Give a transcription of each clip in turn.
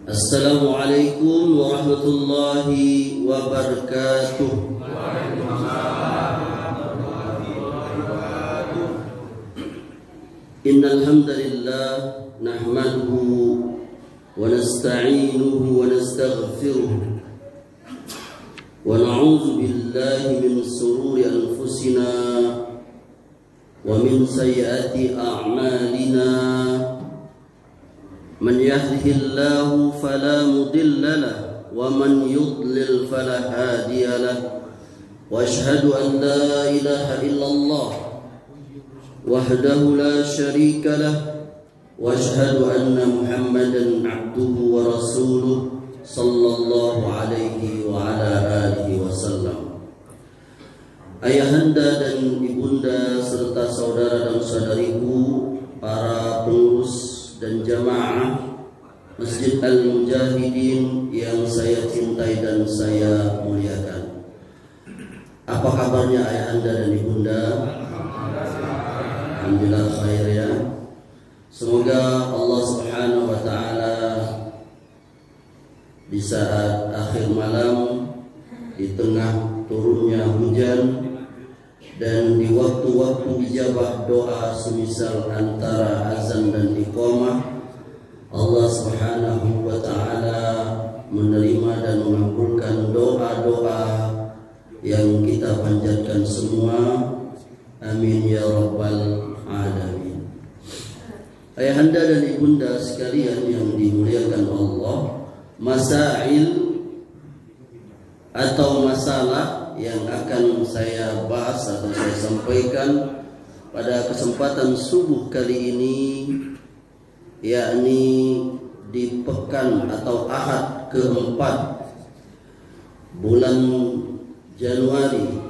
Assalamualaikum warahmatullahi wabarakatuh. Innal hamdalillah nahmaduhu wa nasta'inuhu wa nastaghfiruh wa na'udzu billahi min shururi anfusina wa min sayyiati a'malina. Man yahdihillahu fala mudilla lahu wa man yudlil fala hadiya lahu. Wa asyhadu an la ilaha illallah wahdahu la syarika lahu wa asyhadu anna Muhammadan abduhu wa rasuluh sallallahu alaihi wa ala alihi wasallam. Ayahanda dan ibunda serta saudara dan saudariku, para pengurus dan jamaah Masjid Al-Mujahidin yang saya cintai dan saya muliakan. Apa kabarnya ayahanda dan ibunda? Alhamdulillah khair ya. Semoga Allah Subhanahu wa taala di saat akhir malam, di tengah turunnya hujan, dan di waktu-waktu ijabah doa semisal antara azan dan iqamah, Allah Subhanahu wa taala menerima dan mengabulkan doa-doa yang kita panjatkan semua. Amin ya rabbal alamin. Ayahanda dan ibunda sekalian yang dimuliakan Allah, masail atau masalah yang akan saya bahas atau saya sampaikan pada kesempatan subuh kali ini, yakni di pekan atau ahad keempat bulan Januari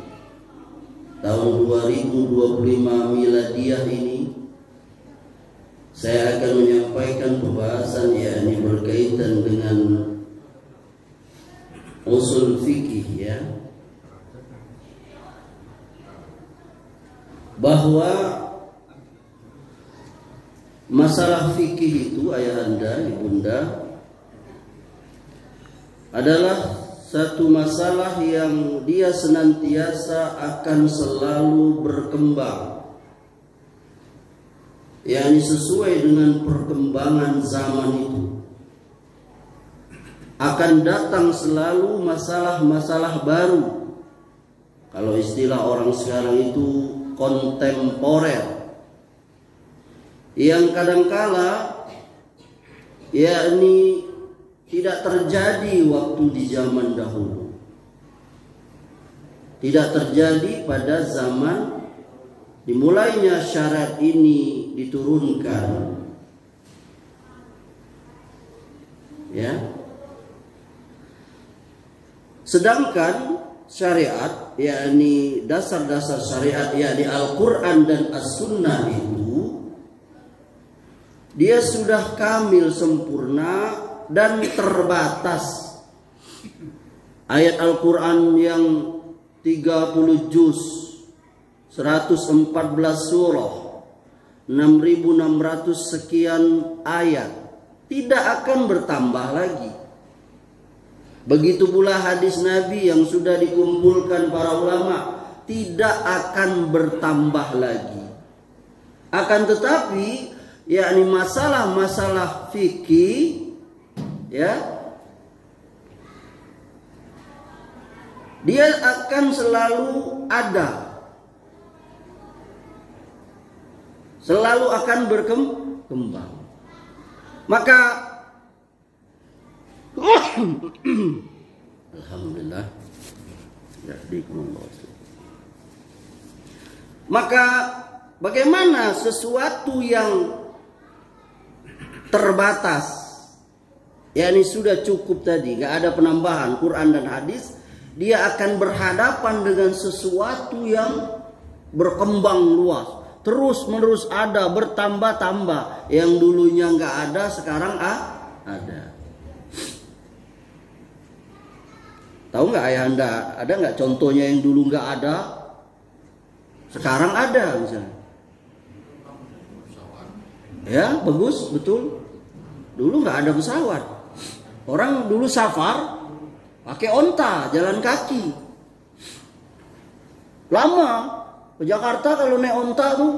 tahun 2025 miladiah ini, saya akan menyampaikan pembahasan yakni berkaitan dengan usul fikih ya, bahwa masalah fikih itu ayahanda ibunda adalah satu masalah yang dia senantiasa akan selalu berkembang, yakni sesuai dengan perkembangan zaman itu akan datang selalu masalah-masalah baru. Kalau istilah orang sekarang itu kontemporer, yang kadangkala yakni tidak terjadi waktu di zaman dahulu, tidak terjadi pada zaman dimulainya syariat ini diturunkan ya. Sedangkan syariat, yakni dasar-dasar syariat, yakni Al-Quran dan As-Sunnah itu, dia sudah kamil sempurna dan terbatas. Ayat Al-Quran yang 30 juz, 114 surah, 6.600 sekian ayat, tidak akan bertambah lagi. Begitu pula hadis Nabi yang sudah dikumpulkan para ulama, tidak akan bertambah lagi. Akan tetapi yakni masalah-masalah fikih ya, dia akan selalu ada, selalu akan berkembang. Maka alhamdulillah. Maka bagaimana sesuatu yang terbatas, yakni sudah cukup tadi, gak ada penambahan Quran dan hadis, dia akan berhadapan dengan sesuatu yang berkembang luas, terus menerus ada, bertambah-tambah. Yang dulunya gak ada sekarang ada. Tahu nggak ayahanda, ada nggak contohnya yang dulu nggak ada, sekarang ada misalnya? Ya, bagus, betul. Dulu nggak ada pesawat. Orang dulu safar pakai onta, jalan kaki. Lama ke Jakarta kalau naik onta tuh.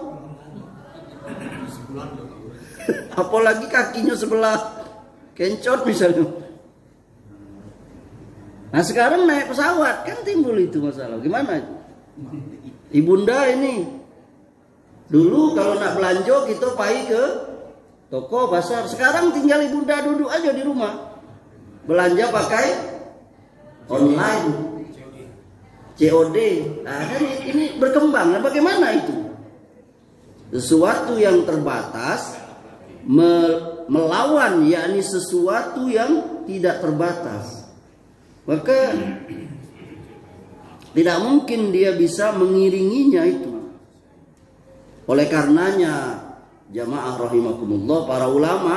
Apalagi kakinya sebelah kencot misalnya. Nah sekarang naik pesawat kan timbul itu masalah. Gimana itu? Ibunda ini dulu kalau nak belanja kita pergi ke toko pasar. Sekarang tinggal ibunda duduk aja di rumah. Belanja pakai online. COD. Nah, kan ini berkembang. Nah, bagaimana itu? Sesuatu yang terbatas melawan yakni sesuatu yang tidak terbatas. Maka tidak mungkin dia bisa mengiringinya itu. Oleh karenanya jamaah rahimakumullah, para ulama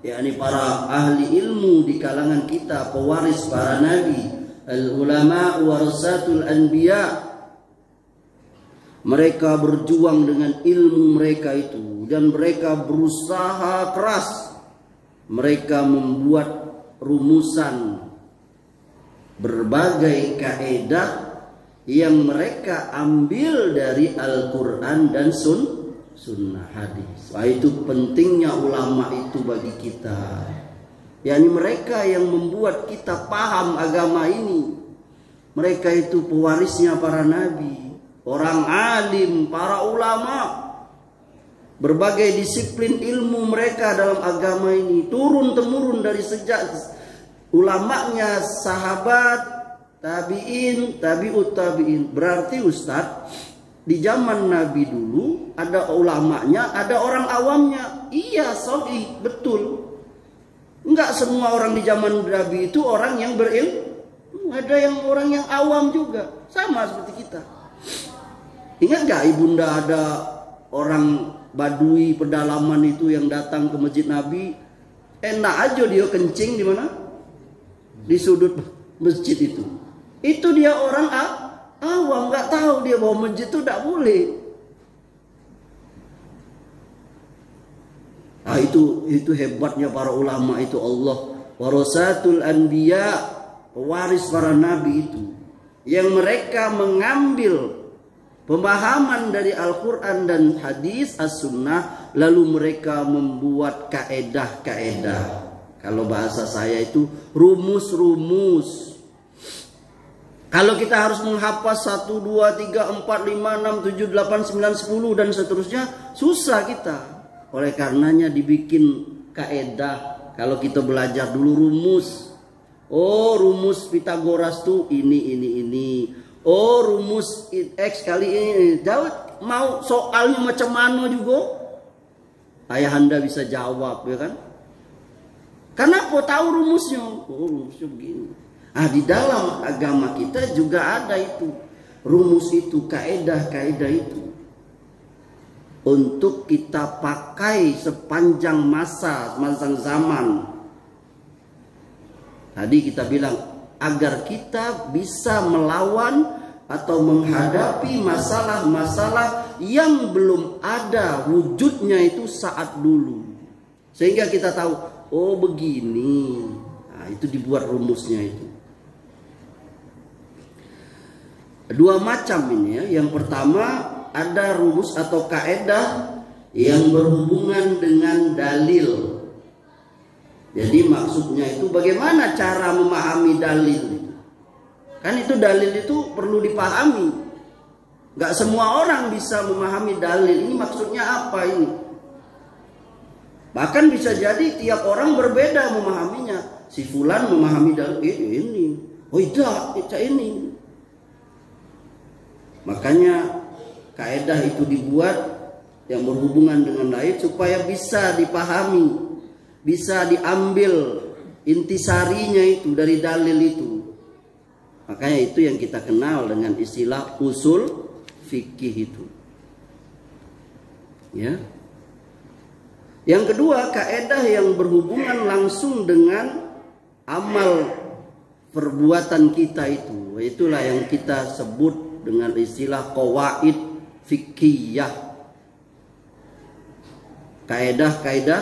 yakni para ahli ilmu di kalangan kita, pewaris para nabi, al ulama warasatul anbiya, mereka berjuang dengan ilmu mereka itu dan mereka berusaha keras. Mereka membuat rumusan berbagai kaidah yang mereka ambil dari Al-Quran dan sunnah hadis. Wah, itu pentingnya ulama itu bagi kita. yakni mereka yang membuat kita paham agama ini. Mereka itu pewarisnya para nabi, orang alim, para ulama. Berbagai disiplin ilmu mereka dalam agama ini turun-temurun dari sejak ulamanya sahabat, tabi'in, tabi'ut tabi'in. Berarti Ustadz, di zaman Nabi dulu ada ulamanya, ada orang awamnya. Iya, sahih, betul. Enggak semua orang di zaman Nabi itu orang yang berilmu. Ada yang orang yang awam juga, sama seperti kita. Ingat gak ibunda ada orang Badui pedalaman itu yang datang ke masjid Nabi, enak aja dia kencing di mana? Di sudut masjid itu. Itu dia orang awam, nggak tahu dia bahwa masjid itu tidak boleh. Ah, itu hebatnya para ulama itu. Allah warasatul anbiya, pewaris para nabi itu, yang mereka mengambil pemahaman dari Al-Quran dan hadis as-sunnah, lalu mereka membuat kaedah-kaedah. Kalau bahasa saya itu rumus-rumus. Kalau kita harus menghafaz 1, 2, 3, 4, 5, 6, 7, 8, 9, 10 dan seterusnya, susah kita. Oleh karenanya dibikin kaedah. Kalau kita belajar dulu rumus. Oh, rumus Pitagoras tuh ini. Oh, rumus X kali ini. Daud mau soalnya macam mana juga ayahanda bisa jawab, ya kan? Karena apa? Tahu rumusnya. Oh, rumusnya begini. Ah, di dalam agama kita juga ada itu. Rumus itu, kaedah-kaedah itu. Untuk kita pakai sepanjang masa zaman. Tadi kita bilang, agar kita bisa melawan atau menghadapi masalah-masalah yang belum ada wujudnya itu saat dulu. Sehingga kita tahu, oh begini. Nah, itu dibuat rumusnya itu. Dua macam ini ya. Yang pertama ada rumus atau kaedah yang berhubungan dengan dalil. Jadi maksudnya itu bagaimana cara memahami dalil. Kan itu dalil itu perlu dipahami. Gak semua orang bisa memahami dalil. Ini maksudnya apa ini? Bahkan bisa jadi tiap orang berbeda memahaminya. Si fulan memahami dalil ini. Oh tidak, ini. Makanya kaedah itu dibuat yang berhubungan dengan dalil supaya bisa dipahami. Bisa diambil intisarinya itu dari dalil itu. Makanya itu yang kita kenal dengan istilah usul fikih itu. Ya. Yang kedua, kaedah yang berhubungan langsung dengan amal perbuatan kita itu. Itulah yang kita sebut dengan istilah qawaid fikihiyah. Kaedah-kaedah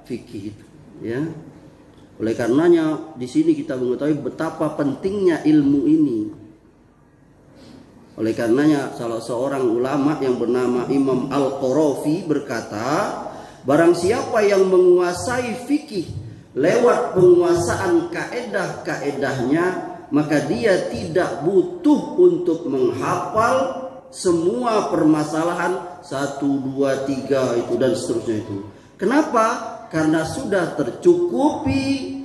fikih itu, ya. Oleh karenanya di sini kita mengetahui betapa pentingnya ilmu ini. Oleh karenanya salah seorang ulama yang bernama Imam Al-Qarafi berkata, barang siapa yang menguasai fikih lewat penguasaan kaedah-kaedahnya, maka dia tidak butuh untuk menghafal semua permasalahan 1, 2, 3 itu dan seterusnya itu. Kenapa? Karena sudah tercukupi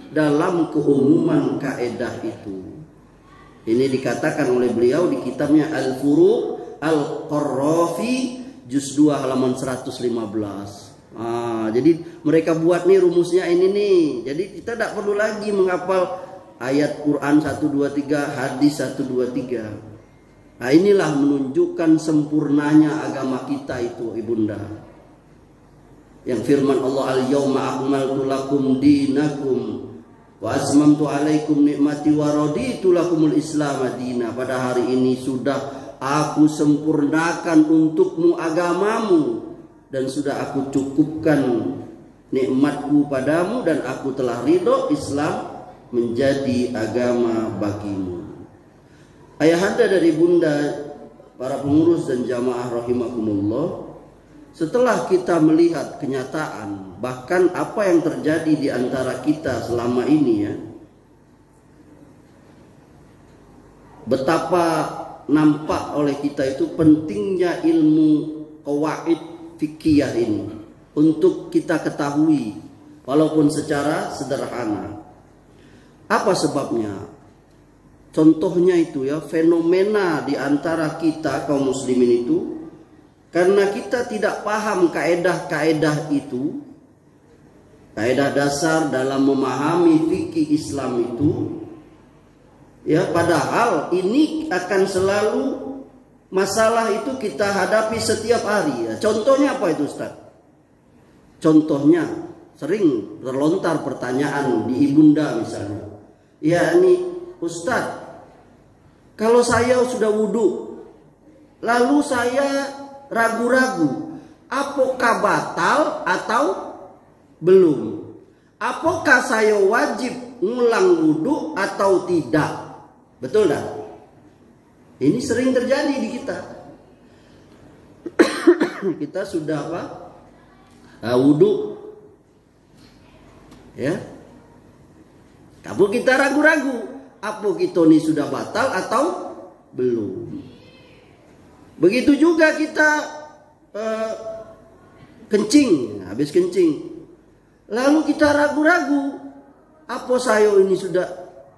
dalam keumuman kaedah itu. Ini dikatakan oleh beliau di kitabnya Al-Furuq Al-Qarafi juz 2 halaman 115. Jadi mereka buat nih rumusnya ini nih. Jadi kita tidak perlu lagi menghafal ayat Quran 1, 2, 3, hadis 1, 2, 3. Nah, inilah menunjukkan sempurnanya agama kita itu, ibunda. Yang firman Allah, al-yawma akmaltu lakum dinakum wa asmamtu alaikum nikmati wa raditu lakumul islam madina. Pada hari ini sudah aku sempurnakan untukmu agamamu dan sudah aku cukupkan nikmatku padamu dan aku telah ridho Islam menjadi agama bagimu. Ayahanda dari bunda, para pengurus dan jamaah rahimakumullah, setelah kita melihat kenyataan, bahkan apa yang terjadi di antara kita selama ini ya, betapa nampak oleh kita itu pentingnya ilmu qawaid fikih ini untuk kita ketahui walaupun secara sederhana. Apa sebabnya? Contohnya itu ya, fenomena di antara kita kaum muslimin itu, karena kita tidak paham kaedah-kaedah itu, kaedah dasar dalam memahami fikih Islam itu, ya, padahal ini akan selalu masalah itu kita hadapi setiap hari. Ya. Contohnya apa itu, Ustaz? Contohnya sering terlontar pertanyaan di ibunda misalnya. Ya, ini Ustaz, kalau saya sudah wudhu, lalu saya ragu-ragu, apakah batal atau belum? Apakah saya wajib ngulang wudhu atau tidak? Betul tak? Ini sering terjadi di kita. Kita sudah apa? Wudhu, ya. Tapi kita ragu-ragu, apa kita ini sudah batal atau belum? Begitu juga kita kencing, habis kencing, lalu kita ragu-ragu, apa saya ini sudah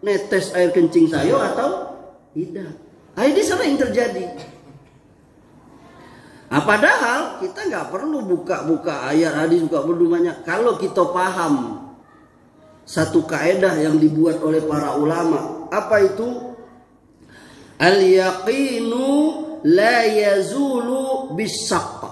netes air kencing saya atau tidak? Ini sering terjadi. Padahal kita nggak perlu buka-buka ayat hadis, buka perlu banyak. Kalau kita paham satu kaedah yang dibuat oleh para ulama, apa itu? Al-yaqinu la yazulu bisak.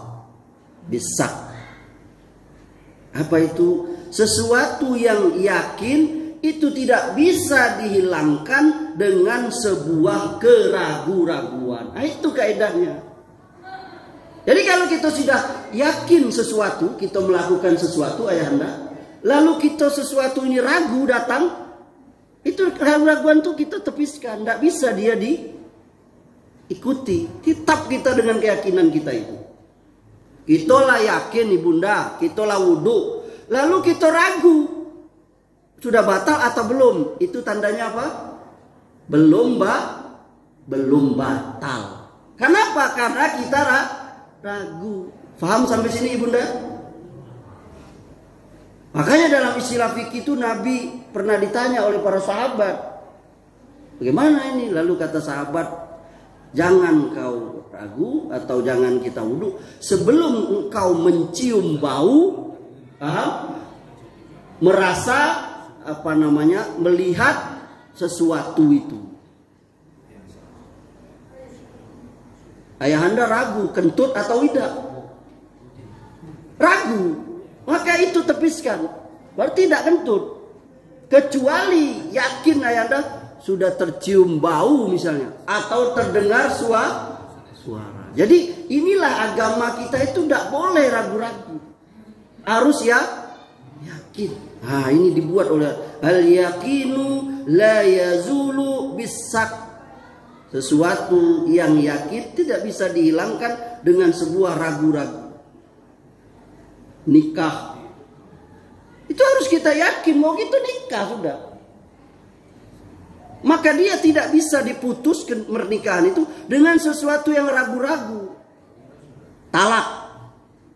Apa itu? Sesuatu yang yakin itu tidak bisa dihilangkan dengan sebuah keraguan-raguan. Itu kaedahnya. Jadi kalau kita sudah yakin sesuatu, kita melakukan sesuatu ayahanda, lalu kita sesuatu ini ragu datang, itu keraguan-raguan itu kita tepiskan, tidak bisa dia diikuti. Tetap kita dengan keyakinan kita itu. Kitalah yakin ibunda, kitalah wudhu, lalu kita ragu, sudah batal atau belum? Itu tandanya apa? Belum batal. Kenapa? Karena kita ragu. Faham sampai sini ibunda? Makanya dalam istilah fikih itu Nabi pernah ditanya oleh para sahabat, bagaimana ini? Lalu kata sahabat, jangan kau ragu atau jangan kita wudhu sebelum engkau mencium bau, merasa melihat sesuatu itu. Ayahanda ragu kentut atau tidak? Ragu, maka itu tepiskan, berarti tidak kentut. Kecuali yakin ayahanda sudah tercium bau misalnya, atau terdengar suara. Jadi inilah agama kita itu tidak boleh ragu-ragu, harus ya yakin. Nah, ini dibuat oleh al-yaqinu la yazulu bisak. Sesuatu yang yakin tidak bisa dihilangkan dengan sebuah ragu-ragu. Nikah itu harus kita yakin mau gitu nikah sudah. Maka dia tidak bisa diputuskan pernikahan itu dengan sesuatu yang ragu-ragu. Talak.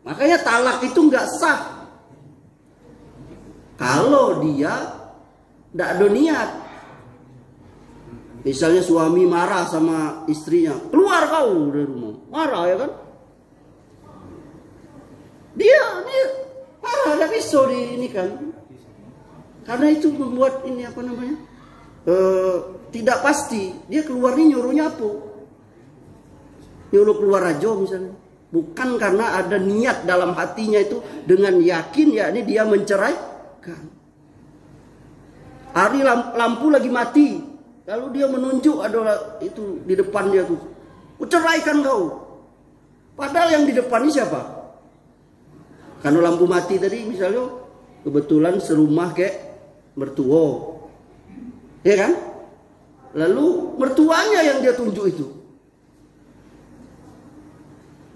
Makanya talak itu nggak sah kalau dia tidak ada niat. Misalnya suami marah sama istrinya, keluar kau dari rumah, marah ya kan? Dia marah, tidak bisa ini kan? Karena itu membuat ini apa namanya? Tidak pasti. Dia keluarnya nyuruhnya apa? Nyuruh keluar aja misalnya. Bukan karena ada niat dalam hatinya itu dengan yakin ya ini dia menceraikan. Hari lampu lagi mati, lalu dia menunjuk adalah itu di depan dia tuh, "Kuceraikan kau." Padahal yang di depan ini siapa? Karena lampu mati tadi misalnya kebetulan serumah kayak mertua, ya kan? Lalu mertuanya yang dia tunjuk itu.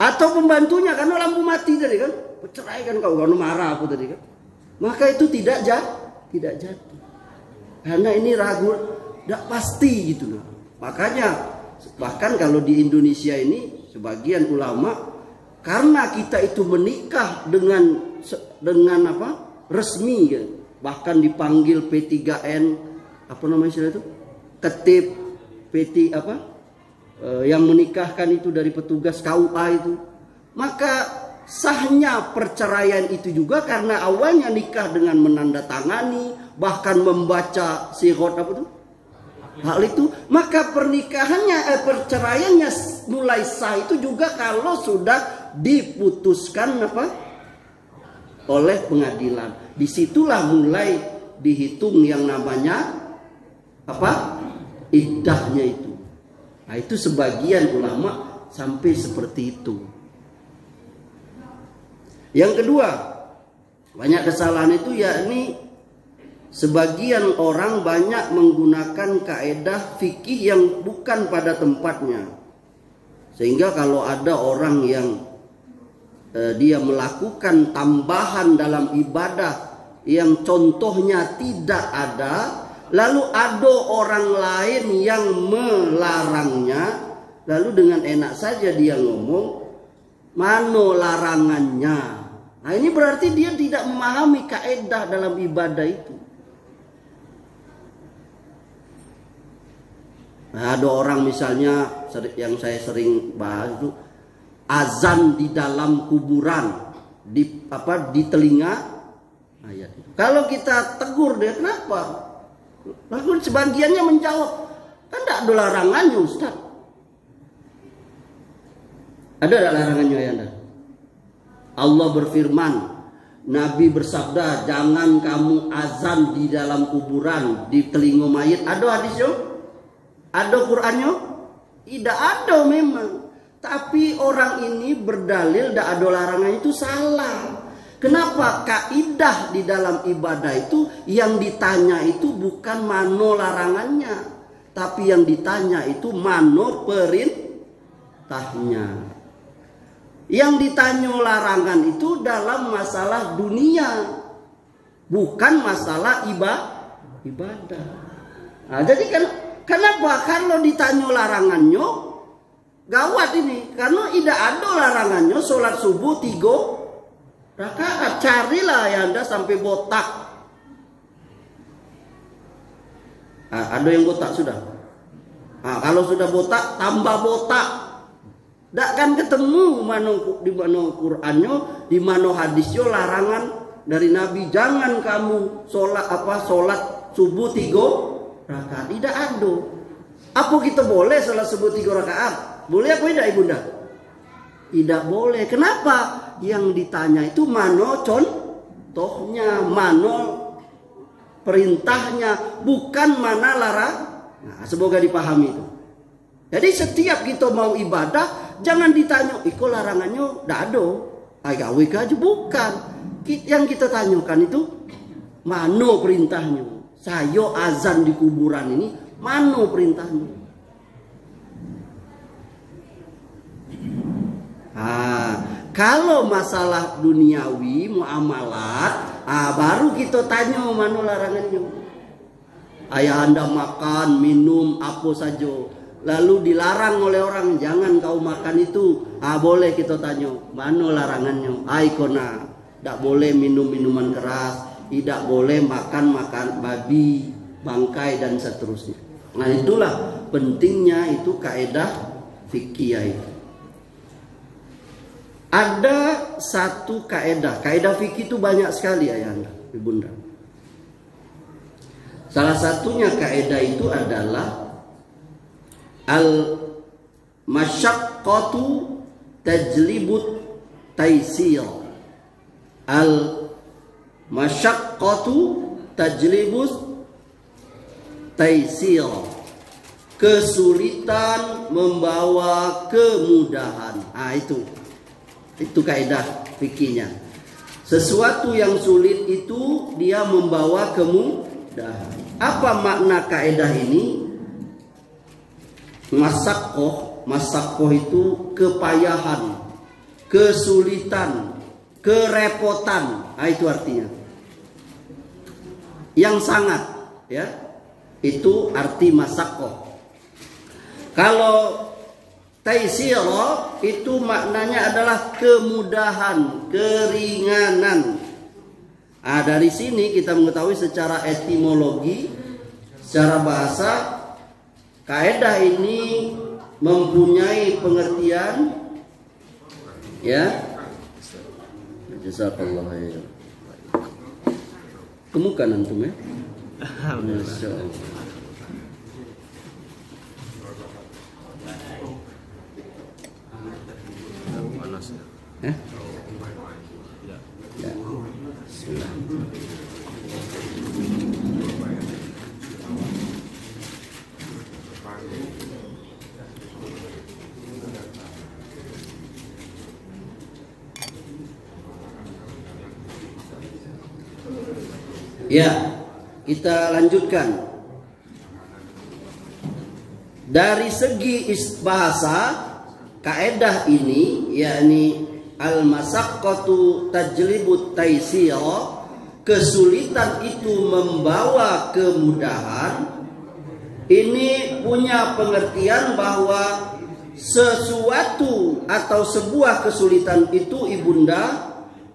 Atau pembantunya karena lampu mati tadi kan, "Ceraikan kau," karena marah aku tadi kan. Maka itu tidak jatuh. Karena ini ragu, tidak pasti gitu loh. Makanya bahkan kalau di Indonesia ini sebagian ulama karena kita itu menikah dengan apa? Resmi kan. Bahkan dipanggil P3N apa namanya istilah itu? Ketip PT apa? Yang menikahkan itu dari petugas KUA itu, maka sahnya perceraian itu juga karena awalnya nikah dengan menandatangani bahkan membaca sighot apa itu hal itu, maka pernikahannya perceraiannya mulai sah itu juga kalau sudah diputuskan apa oleh pengadilan. Disitulah mulai dihitung yang namanya apa iddahnya itu. Nah, itu sebagian ulama sampai seperti itu. Yang kedua, banyak kesalahan itu yakni sebagian orang banyak menggunakan kaedah fikih yang bukan pada tempatnya. Sehingga kalau ada orang yang dia melakukan tambahan dalam ibadah yang contohnya tidak ada, lalu ada orang lain yang melarangnya, lalu dengan enak saja dia ngomong, "Mana larangannya?" Nah, ini berarti dia tidak memahami kaedah dalam ibadah itu. Nah, ada orang misalnya yang saya sering bahas itu azan di dalam kuburan, di telinga ayat itu. Kalau kita tegur dia, "Kenapa?" Lalu sebagiannya menjawab, "Kan tidak ada larangannya, Ustaz." Ada tidak larangannya ya Anda? Allah berfirman, Nabi bersabda, "Jangan kamu azan di dalam kuburan, di telinga mayit." Ada hadisnya? Ada Qur'annya? Tidak ada memang. Tapi orang ini berdalil tidak ada larangan itu salah. Kenapa? Kaidah di dalam ibadah itu yang ditanya itu bukan mano larangannya, tapi yang ditanya itu mano perintahnya. Yang ditanya larangan itu dalam masalah dunia, bukan masalah ibadah. Nah, jadi kan kenapa kalau ditanya larangannya gawat ini? Karena tidak ada larangannya sholat subuh 3 rakaat. Carilah ya Anda sampai botak. Nah, ada yang botak sudah. Nah, kalau sudah botak tambah botak. Tidak kan ketemu di mana Qur'annya, di mana hadisnya larangan dari Nabi, jangan kamu sholat subuh 3 rakaat. Tidak ada. Apa kita boleh sholat subuh 3 rakaat? Boleh apa tidak ibunda? Tidak boleh. Kenapa? Yang ditanya itu mano contohnya, mano perintahnya, bukan mana larang. Nah, semoga dipahami itu. Jadi setiap kita mau ibadah, jangan ditanya, "Iko larangannya tidak ada, gawe aja." Bukan. Yang kita tanyakan itu Mano perintahnya? Sayo azan di kuburan ini, mano perintahnya? Kalau masalah duniawi, muamalat, baru kita tanya mano larangannya. Ayah anda makan, minum, apa saja, lalu dilarang oleh orang, jangan kau makan itu. Boleh kita tanya, mano larangannya? Aikona, tidak boleh minum minuman keras, tidak boleh makan babi, bangkai dan seterusnya. Nah itulah pentingnya itu kaidah fikih itu. Ada satu kaidah fikih itu banyak sekali ayahanda, ibunda. Salah satunya kaidah itu adalah al-masyaqqatu tajlibut taisir. Al-masyaqqatu tajlibut taisir. Kesulitan membawa kemudahan. Itu kaidah fikihnya. Sesuatu yang sulit itu dia membawa kemudahan. Apa makna kaidah ini? Masyaqqah itu kepayahan, kesulitan, kerepotan. Itu artinya. Yang sangat, ya. Itu arti masyaqqah. Kalau taisira itu maknanya adalah kemudahan, keringanan. Dari sini kita mengetahui secara etimologi, secara bahasa, kaidah ini mempunyai pengertian, ya. Jazakallah khair. Kemukan antum ya. Masyaallah. Ya. Bismillah. Ya, kita lanjutkan. Dari segi bahasa, kaidah ini yakni al-masyaqqatu tajlibut taisira, kesulitan itu membawa kemudahan. Ini punya pengertian bahwa sesuatu atau sebuah kesulitan itu ibunda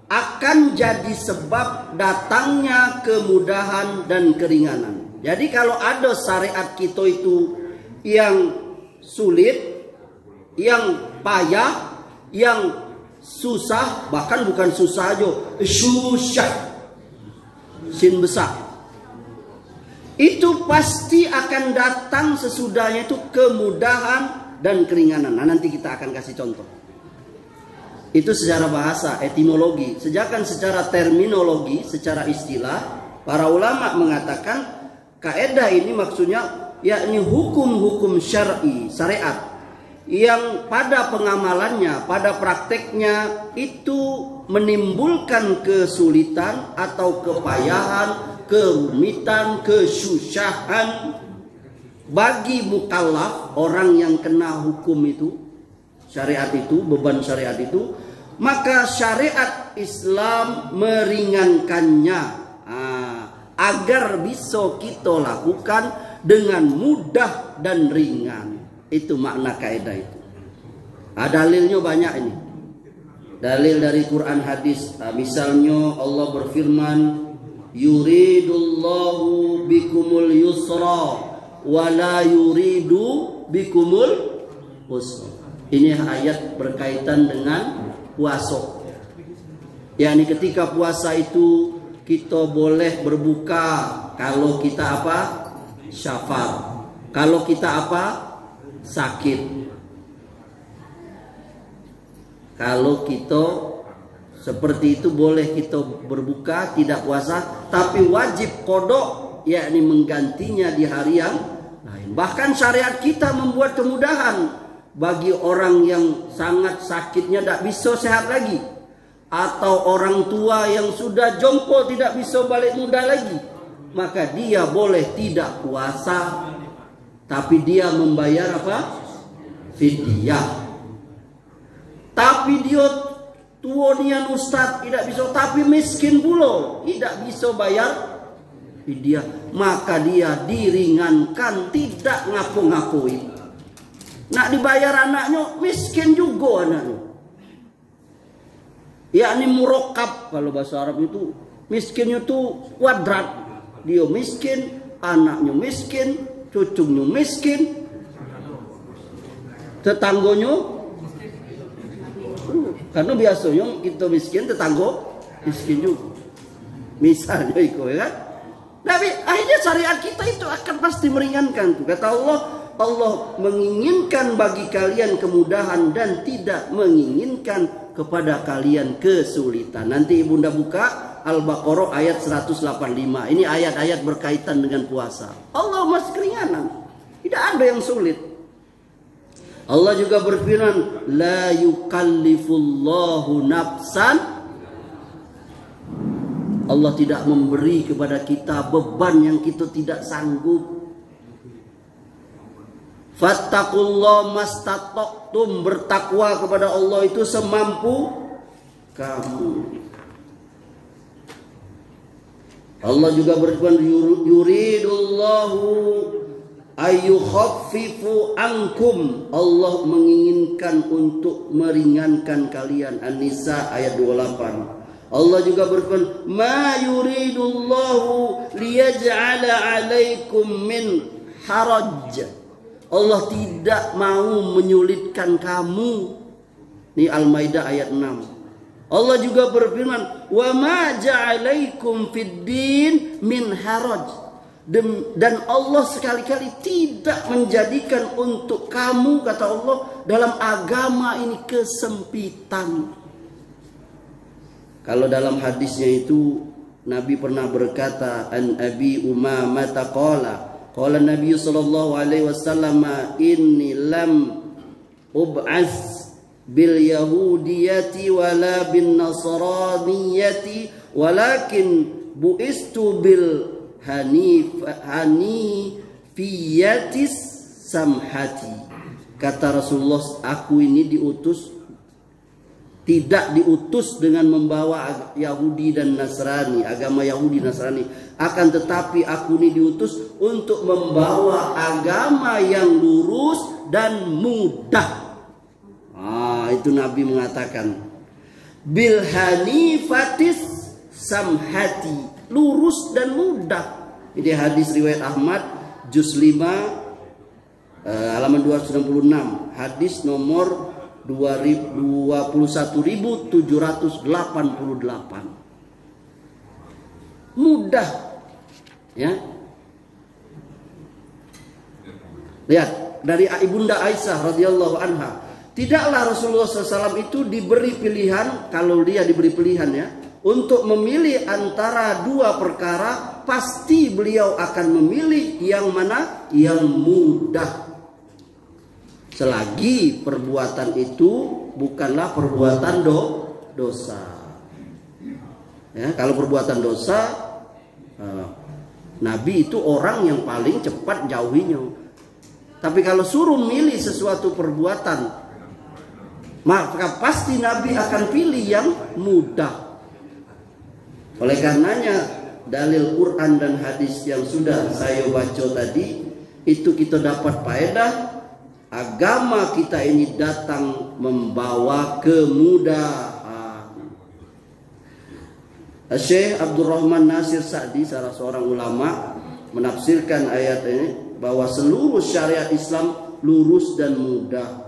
akan jadi sebab datangnya kemudahan dan keringanan. Jadi kalau ada syariat kita itu yang sulit, yang payah, yang susah, bahkan bukan susah aja, susah, sin besar, itu pasti akan datang sesudahnya itu kemudahan dan keringanan. Nah nanti kita akan kasih contoh. Itu secara bahasa, etimologi. Sedangkan secara terminologi, secara istilah, para ulama mengatakan kaidah ini maksudnya yakni hukum-hukum syar'i, syariat yang pada pengamalannya, pada prakteknya itu menimbulkan kesulitan atau kepayahan, kerumitan, kesusahan bagi mukallaf, orang yang kena hukum itu, syariat itu, beban syariat itu, maka syariat Islam meringankannya agar bisa kita lakukan dengan mudah dan ringan. Itu makna kaidah itu. Dalilnya banyak ini. Dalil dari Quran hadis. Misalnya Allah berfirman, yuridullahu bikumul yusra wa la yuridu bikumul usra. Ini ayat berkaitan dengan puasa. yakni ketika puasa itu kita boleh berbuka kalau kita apa? Syafar. Kalau kita apa? Sakit. Kalau kita seperti itu boleh kita berbuka, tidak puasa, tapi wajib qada, yakni menggantinya di hari yang lain. Bahkan syariat kita membuat kemudahan bagi orang yang sangat sakitnya tidak bisa sehat lagi. atau orang tua yang sudah jompo tidak bisa balik modal lagi, maka dia boleh tidak puasa, tapi dia membayar apa? Fidyah. Tapi dia tua nian ustaz tidak bisa, tapi miskin pula tidak bisa bayar fidyah, maka dia diringankan, tidak ngaku-ngakui. Nak dibayar anaknya, miskin juga anaknya. Yakni murokab, kalau bahasa Arab itu miskinnya itu kuadrat. Dia miskin, anaknya miskin, cucunya miskin, tetanggonya. Karena biasanya kita miskin, tetangga miskin juga. Misalnya itu ya kan. Tapi akhirnya syariat kita itu akan pasti meringankan. Kata Allah, Allah menginginkan bagi kalian kemudahan dan tidak menginginkan kepada kalian kesulitan. Nanti Ibunda buka Al-Baqarah ayat 185. Ini ayat-ayat berkaitan dengan puasa. Allah masih keringanan. Tidak ada yang sulit. Allah juga berfirman, la yukallifullahu nafsan. Allah tidak memberi kepada kita beban yang kita tidak sanggup. Fattakullah mastatoktum, bertakwa kepada Allah itu semampu kamu. Allah juga berfirman, yuridullahu ayyukhaffifu ankum. Allah menginginkan untuk meringankan kalian. An-Nisa ayat 28. Allah juga berfirman, ma yuridullahu liyaj'ala alaikum min haraj. Allah tidak mau menyulitkan kamu. Ini Al-Maidah ayat 6. Allah juga berfirman, wa ma ja'alaikum fid din min haraj. Dan Allah sekali-kali tidak menjadikan untuk kamu, kata Allah, dalam agama ini kesempitan. Kalau dalam hadisnya itu Nabi pernah berkata, an Abi Umamah qala qala Nabi sallallahu alaihi wasallam, inni lam ub'ats bil yahudiyati wala bin nasraniyati walakin bu'istu bil hanifiyatis samhati. Kata Rasulullah, aku ini tidak diutus dengan membawa Yahudi dan Nasrani, agama Yahudi Nasrani, akan tetapi aku ini diutus untuk membawa agama yang lurus dan mudah. Itu Nabi mengatakan bil hanifatis samhati, lurus dan mudah. Ini hadis riwayat Ahmad juz 5 halaman 266, hadis nomor 21.788. Mudah, ya. Lihat dari Ibunda Aisyah radhiyallahu anha, tidaklah Rasulullah SAW itu diberi pilihan. Kalau dia diberi pilihan, ya, untuk memilih antara dua perkara, pasti beliau akan memilih yang mana? Yang mudah. Selagi perbuatan itu bukanlah perbuatan dosa. Ya, kalau perbuatan dosa, Nabi itu orang yang paling cepat jauhinya. Tapi kalau suruh milih sesuatu perbuatan, maka pasti Nabi akan pilih yang mudah. Oleh karenanya dalil Quran dan hadis yang sudah saya baca tadi, itu kita dapat faedah. Agama kita ini datang membawa kemudahan. Syekh Abdurrahman Nasir Sa'di, salah seorang ulama, menafsirkan ayat ini bahwa seluruh syariat Islam lurus dan mudah.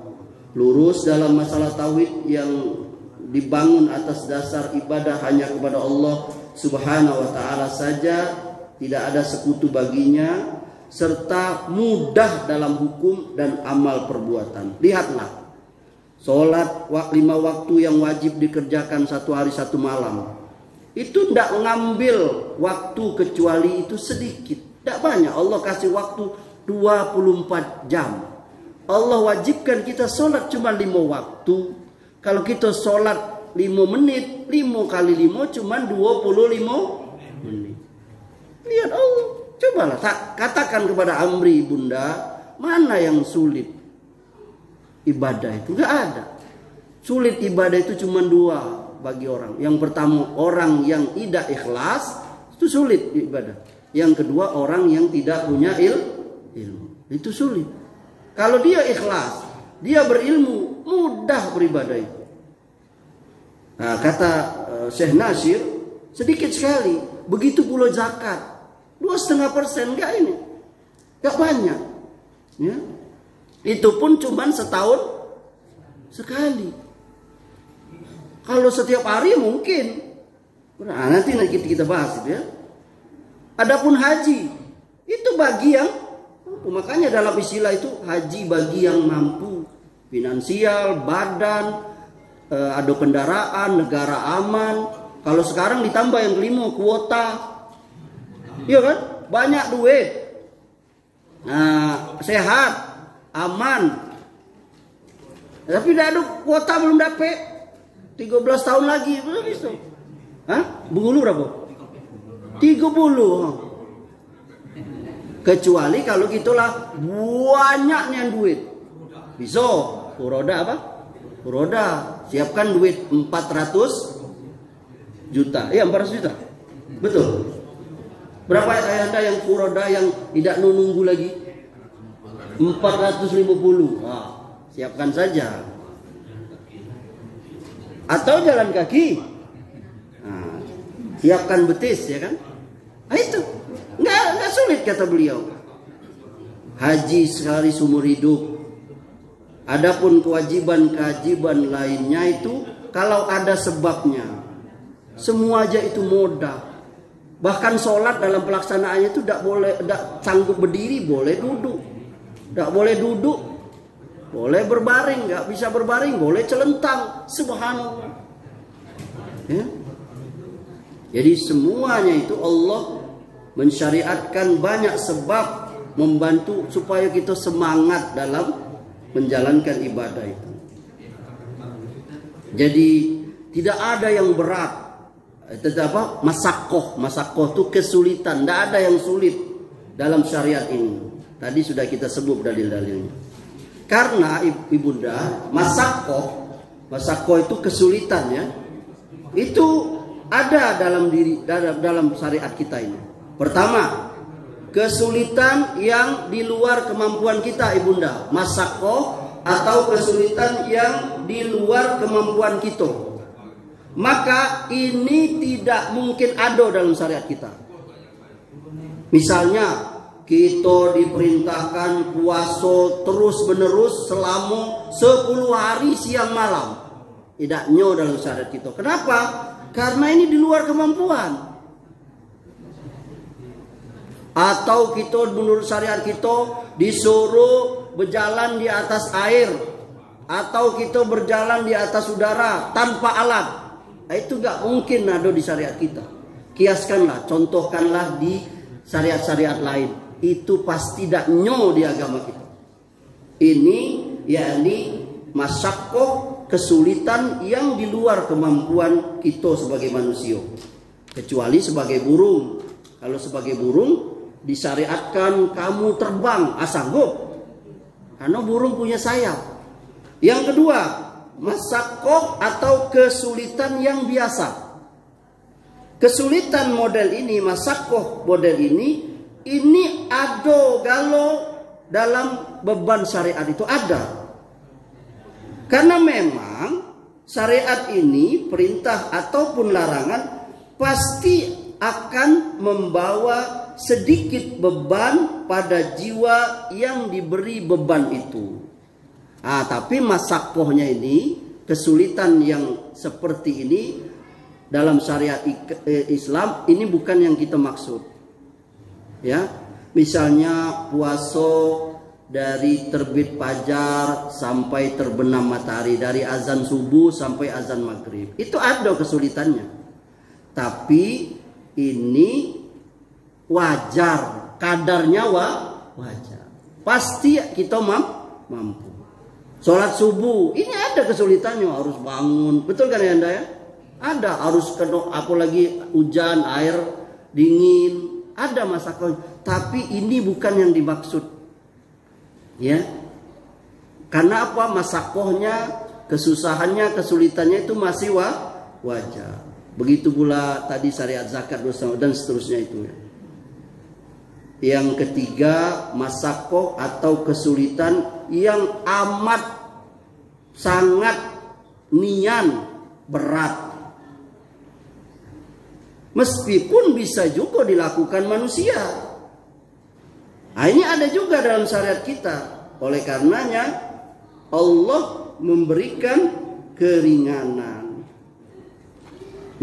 Lurus dalam masalah tauhid yang dibangun atas dasar ibadah hanya kepada Allah Subhanahu wa ta'ala saja, tidak ada sekutu baginya, serta mudah dalam hukum dan amal perbuatan. Lihatlah, sholat 5 waktu yang wajib dikerjakan 1 hari 1 malam, itu tidak mengambil waktu kecuali itu sedikit, tidak banyak. Allah kasih waktu 24 jam. Allah wajibkan kita sholat cuma 5 waktu. Kalau kita sholat 5 menit, 5 kali 5 cuman 25 menit. Lihat Allah, cobalah katakan kepada Amri, Bunda, mana yang sulit ibadah itu? Enggak ada. Sulit ibadah itu cuma 2 bagi orang. Yang pertama, orang yang tidak ikhlas, itu sulit ibadah. Yang kedua, orang yang tidak punya ilmu, itu sulit. Kalau dia ikhlas, dia berilmu, mudah beribadah itu. Nah, kata Syekh Nasir, sedikit sekali. Begitu pula zakat, 2,5%, enggak ini, enggak banyak. Ya. Itu pun cuma setahun sekali. Kalau setiap hari mungkin. Nah, nanti kita bahas itu ya. Adapun haji, itu bagi yang mampu. Makanya dalam istilah itu haji bagi yang mampu. Finansial, badan, ada kendaraan, negara aman. Kalau sekarang ditambah yang kelima, kuota. Iya kan? Banyak duit. Nah, sehat, aman. Tapi tidak ada kuota, belum dapat. 13 tahun lagi belum bisa. Hah? Bengulu berapa? 30. Kecuali kalau gitulah banyaknya duit. Bisa. Furoda apa? Furoda. Siapkan duit 400 juta. Iya, 400 juta. Betul. Berapa Anda yang furoda yang tidak nunggu lagi? 450. Nah, siapkan saja. Atau jalan kaki. Nah, siapkan betis, ya kan? Nah, itu nggak sulit kata beliau. Haji sekali seumur hidup. Adapun kewajiban-kewajiban lainnya itu kalau ada sebabnya, semua aja itu mudah. Bahkan sholat dalam pelaksanaannya itu tidak boleh, tidak sanggup berdiri, boleh duduk. Tidak boleh duduk, boleh berbaring. Nggak bisa berbaring, boleh celentang. Subhanallah. Ya. Jadi semuanya itu Allah mensyariatkan banyak sebab membantu supaya kita semangat dalam menjalankan ibadah itu. Jadi tidak ada yang berat. Itu apa? Masakoh itu kesulitan. Tidak ada yang sulit dalam syariat ini. Tadi sudah kita sebut dalil-dalilnya. Karena ibunda, masakoh itu kesulitan ya. Itu ada dalam syariat kita ini. Pertama, kesulitan yang di luar kemampuan kita, ibunda, masakoh atau kesulitan yang di luar kemampuan kita. Maka ini tidak mungkin ada dalam syariat kita. Misalnya kita diperintahkan puasa terus menerus selama 10 hari siang malam. Tidaknya dalam syariat kita. Kenapa? Karena ini di luar kemampuan. Atau kita menurut syariat kita disuruh berjalan di atas air, atau kita berjalan di atas udara tanpa alat. Itu gak mungkin ada di syariat kita. Kiaskanlah, contohkanlah di syariat-syariat lain. Itu pasti tidak nyo di agama kita. Ini yakni masyakoh, kesulitan yang di luar kemampuan kita sebagai manusia. Kecuali sebagai burung. Kalau sebagai burung disyariatkan kamu terbang, sanggup. Karena burung punya sayap. Yang kedua, masyakoh atau kesulitan yang biasa. Kesulitan model ini, masyakoh model ini ada kalau dalam beban syariat itu ada. Karena memang syariat ini, perintah ataupun larangan pasti akan membawa sedikit beban pada jiwa yang diberi beban itu. Tapi masyakohnya ini, kesulitan yang seperti ini dalam syariat Islam ini bukan yang kita maksud. Ya, misalnya puasa dari terbit fajar sampai terbenam matahari, dari azan subuh sampai azan maghrib. Itu ada kesulitannya. Tapi ini wajar, kadarnya wajar. Pasti kita mampu. Sholat subuh, ini ada kesulitannya, harus bangun. Betul kan ya Anda ya? Ada, harus apalagi hujan, air dingin, ada masakohnya. Tapi ini bukan yang dimaksud. Ya. Karena apa? Masakohnya, kesusahannya, kesulitannya itu masih wajar. Begitu pula tadi syariat zakat dan seterusnya itu ya. Yang ketiga, masakoh atau kesulitan yang amat sangat nian berat. Meskipun bisa juga dilakukan manusia. Nah, ini ada juga dalam syariat kita. Oleh karenanya Allah memberikan keringanan.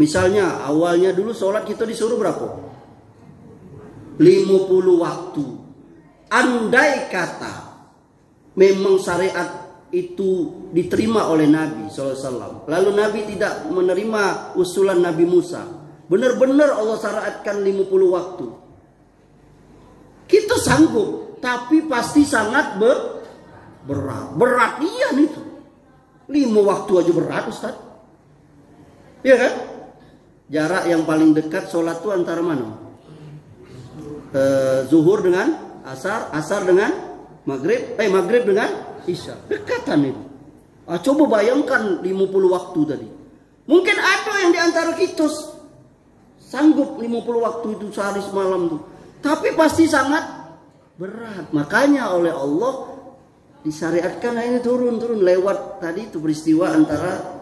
Misalnya awalnya dulu sholat kita disuruh berapa? 50 waktu. Andai kata memang syariat itu diterima oleh Nabi SAW, lalu Nabi tidak menerima usulan Nabi Musa, benar-benar Allah syariatkan 50 waktu, kita sanggup, tapi pasti sangat berat iya itu. 5 waktu aja berat Ustaz. Iya kan? Jarak yang paling dekat sholat itu antara mana? Zuhur dengan asar, asar dengan maghrib, maghrib dengan isya. Dekatan itu. Coba bayangkan 50 waktu tadi. Mungkin ada yang di antara kita sanggup 50 waktu itu sehari semalam tuh. Tapi pasti sangat berat. Makanya oleh Allah disyariatkan ini turun lewat tadi itu peristiwa antara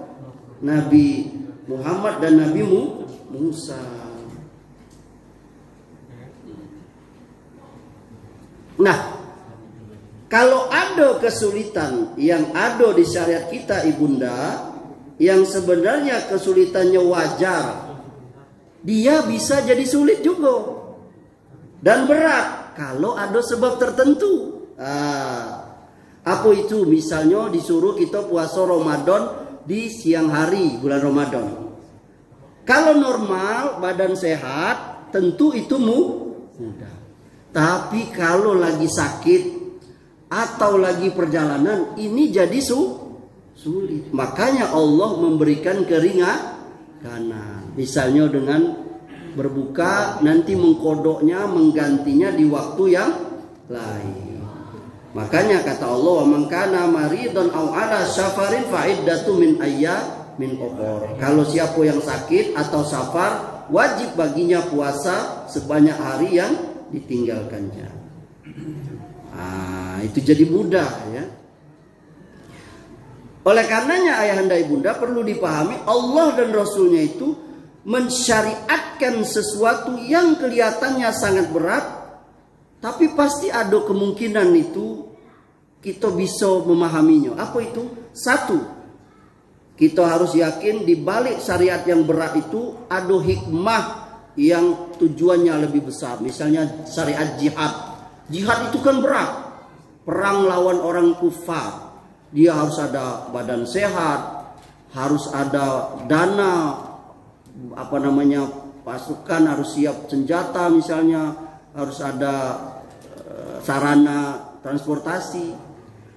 Nabi Muhammad dan Nabi Musa. Nah, kalau ada kesulitan yang ada di syariat kita ibunda, yang sebenarnya kesulitannya wajar, dia bisa jadi sulit juga dan berat kalau ada sebab tertentu. Apa itu? Misalnya disuruh kita puasa Ramadan di siang hari bulan Ramadan. Kalau normal badan sehat tentu itu mudah. Tapi kalau lagi sakit atau lagi perjalanan, ini jadi sulit. Makanya Allah memberikan keringanan. Misalnya dengan berbuka, nanti mengkodoknya, menggantinya di waktu yang lain. Makanya kata Allah, "Wa man kana maridun aw ala safarin fa iddatu min ayyamin ukhra." Kalau siapa yang sakit atau safar, wajib baginya puasa sebanyak hari yang ditinggalkannya. Itu jadi mudah ya. Oleh karenanya ayahanda ibunda perlu dipahami, Allah dan Rasulnya itu mensyariatkan sesuatu yang kelihatannya sangat berat, tapi pasti ada kemungkinan itu kita bisa memahaminya. Apa itu? Satu, kita harus yakin di balik syariat yang berat itu ada hikmah yang tujuannya lebih besar. Misalnya syariat jihad. Jihad itu kan berat. Perang lawan orang kufar. Dia harus ada badan sehat, harus ada dana, pasukan, harus siap senjata misalnya, harus ada sarana transportasi.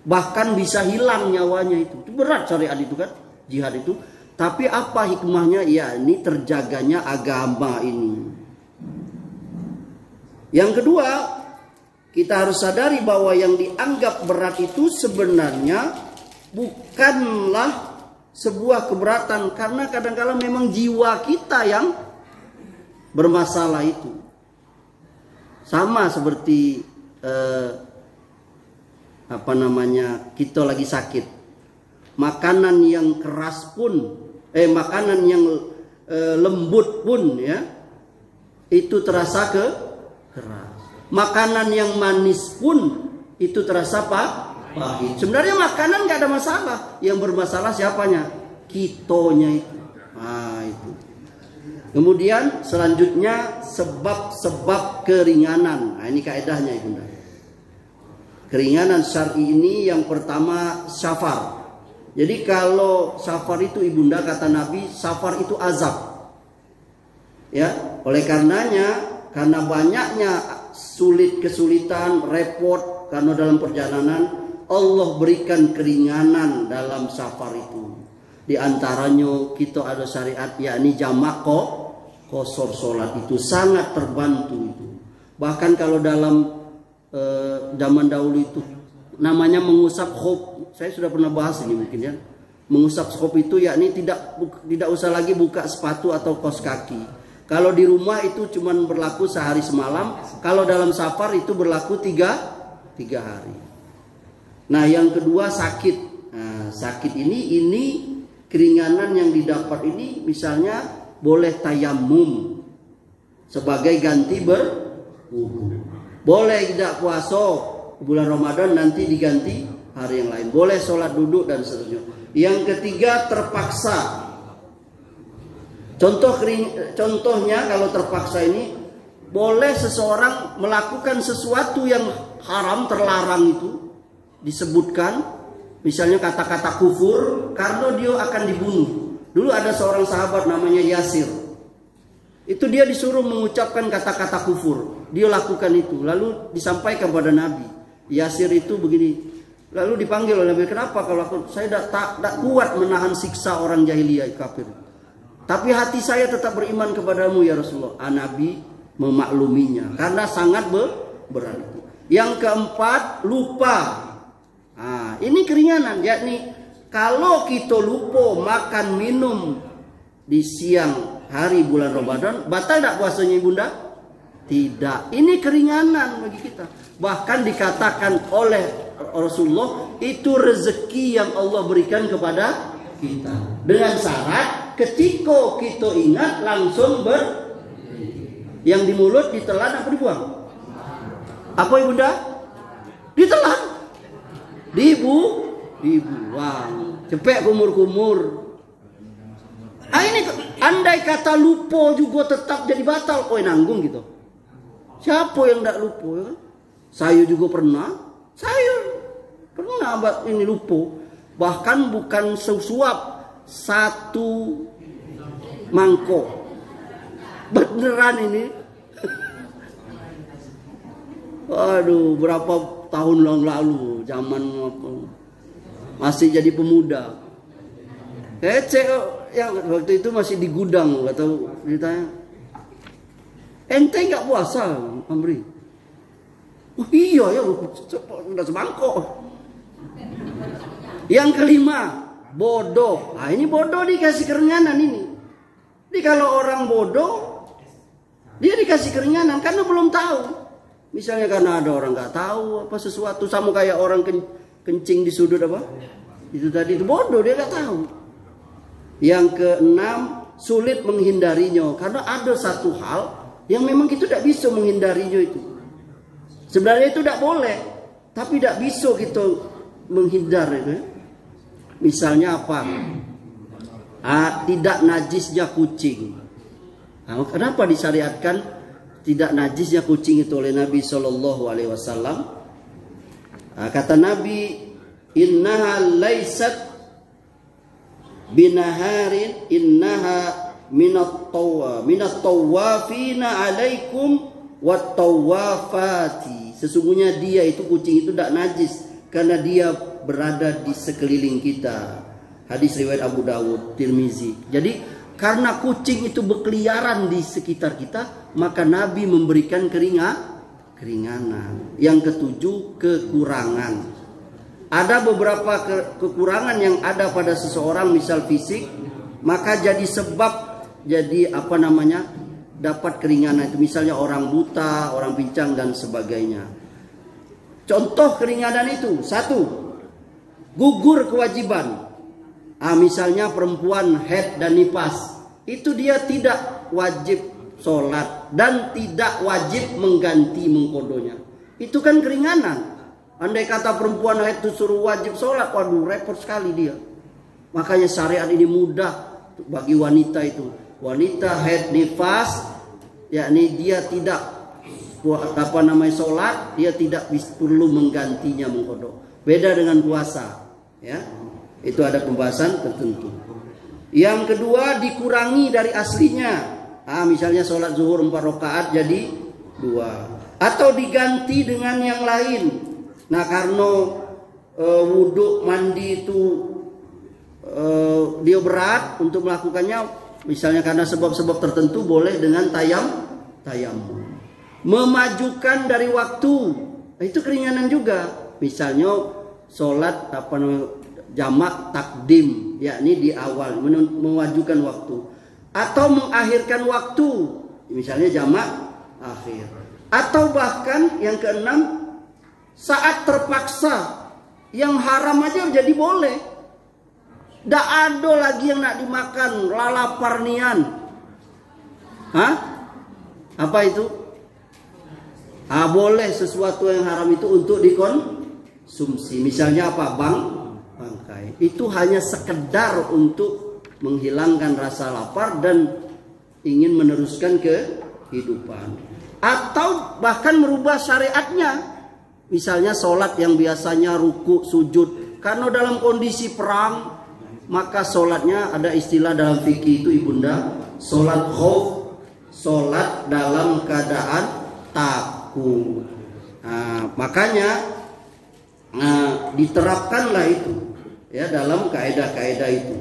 Bahkan bisa hilang nyawanya itu. Itu berat syariat itu kan, jihad itu. Tapi apa hikmahnya? Ya, ini terjaganya agama ini. Yang kedua, kita harus sadari bahwa yang dianggap berat itu sebenarnya bukanlah sebuah keberatan, karena kadang-kadang memang jiwa kita yang bermasalah itu. Sama seperti kita lagi sakit. Makanan yang keras pun, makanan yang lembut pun ya, itu terasa keras. Makanan yang manis pun itu terasa pahit. Sebenarnya makanan nggak ada masalah. Yang bermasalah siapanya? Kitonya itu. Itu. Kemudian selanjutnya sebab-sebab keringanan. Ini kaedahnya ibunda. Keringanan syar'i ini yang pertama safar. Jadi kalau safar itu ibunda kata Nabi, safar itu azab. Ya, oleh karenanya, karena banyaknya kesulitan, repot karena dalam perjalanan, Allah berikan keringanan dalam safar itu. Di antaranya kita ada syariat yakni jamak qasar salat itu sangat terbantu itu. Bahkan kalau dalam zaman dahulu itu namanya mengusap khuf. Saya sudah pernah bahas ini mungkin ya. Mengusap khuf itu yakni tidak usah lagi buka sepatu atau kaos kaki. Kalau di rumah itu cuma berlaku sehari semalam. Kalau dalam safar itu berlaku tiga hari. Nah, yang kedua sakit. Nah, sakit ini keringanan yang didapat ini misalnya boleh tayamum sebagai ganti berwudu. Boleh tidak puasa bulan Ramadan nanti diganti hari yang lain. Boleh sholat duduk dan seterusnya. Yang ketiga terpaksa. Contohnya kalau terpaksa ini boleh seseorang melakukan sesuatu yang haram terlarang itu disebutkan. Misalnya kata-kata kufur karena dia akan dibunuh. Dulu ada seorang sahabat namanya Yasir. Itu dia disuruh mengucapkan kata-kata kufur. Dia lakukan itu. Lalu disampaikan kepada Nabi. Yasir itu begini. Lalu dipanggil oleh Nabi. Kenapa kalau saya tak kuat menahan siksa orang jahiliyah kafir. Tapi hati saya tetap beriman kepadamu ya Rasulullah. Nabi memakluminya. Karena sangat berat. Yang keempat lupa. Nah, ini keringanan, yakni kalau kita lupa makan minum di siang hari bulan Ramadan, batal tidak puasanya Ibunda? Tidak. Ini keringanan bagi kita. Bahkan dikatakan oleh Rasulullah itu rezeki yang Allah berikan kepada kita. Dengan syarat ketika kita ingat langsung yang di mulut ditelan apa dibuang? Apa Ibunda? Ditelan. Dibuang. Cepet kumur-kumur. Ini andai kata lupa juga tetap jadi batal. Nanggung gitu. Siapa yang tidak lupa ya? Saya juga pernah. Saya pernah ini lupa. Bahkan bukan sesuap, satu mangkok. Beneran ini. Aduh, berapa tahun lalu, zaman masih jadi pemuda. Kece yang waktu itu masih di gudang, nggak tahu ditanya. Ente nggak puasa, Amri? Oh iya ya, udah semangkok. Yang kelima, bodoh. Nah ini bodoh dikasih keringanan ini. Jadi kalau orang bodoh, dia dikasih keringanan karena belum tahu. Misalnya karena ada orang nggak tahu apa sesuatu, sama kayak orang kencing di sudut apa? Itu tadi itu bodoh, dia nggak tahu. Yang keenam, sulit menghindarinya karena ada satu hal yang memang kita tidak bisa menghindarinya itu. Sebenarnya itu tidak boleh, tapi tidak bisa kita menghindar itu. Misalnya apa? Tidak najisnya kucing. Nah, kenapa disyariatkan tidak najisnya kucing itu oleh Nabi Shallallahu Alaihi Wasallam? Kata Nabi, innaha laysat binaharin, innaha minat tawafina alaikum wat tawafati. Sesungguhnya dia itu kucing itu tidak najis karena dia berada di sekeliling kita. Hadis riwayat Abu Dawud, Tirmizi. Jadi karena kucing itu berkeliaran di sekitar kita, maka Nabi memberikan keringanan. Yang ketujuh, kekurangan. Ada beberapa kekurangan yang ada pada seseorang, misal fisik, maka jadi sebab dapat keringanan itu. Misalnya orang buta, orang pincang dan sebagainya. Contoh keringanan itu, satu, gugur kewajiban. Misalnya perempuan haid dan nifas, itu dia tidak wajib sholat dan tidak wajib mengganti mengkodonya. Itu kan keringanan. Andai kata perempuan haid itu suruh wajib sholat, waduh repot sekali dia. Makanya syariat ini mudah bagi wanita itu. Wanita haid nifas, yakni dia tidak sholat, dia tidak perlu menggantinya mengkodok. Beda dengan puasa, ya. Itu ada pembahasan tertentu. Yang kedua, dikurangi dari aslinya. Misalnya sholat zuhur 4 rakaat jadi 2. Atau diganti dengan yang lain. Nah, karena wudhu mandi itu dia berat untuk melakukannya, misalnya karena sebab-sebab tertentu, boleh dengan tayamum. Memajukan dari waktu, itu keringanan juga. Misalnya sholat jamak takdim, yakni di awal, memajukan waktu, atau mengakhirkan waktu, misalnya jamak akhir. Atau bahkan yang keenam, saat terpaksa, yang haram aja jadi boleh. Dak ada lagi yang nak dimakan, lalapar nian. Hah? Apa itu? Boleh sesuatu yang haram itu untuk dikonsumsi. Misalnya apa? Bangkai. Itu hanya sekedar untuk menghilangkan rasa lapar dan ingin meneruskan kehidupan. Atau bahkan merubah syariatnya. Misalnya sholat yang biasanya ruku, sujud. Karena dalam kondisi perang, maka sholatnya ada istilah dalam fikih itu ibunda, sholat khauf, sholat dalam keadaan takut. Makanya diterapkanlah itu ya dalam kaidah-kaidah itu.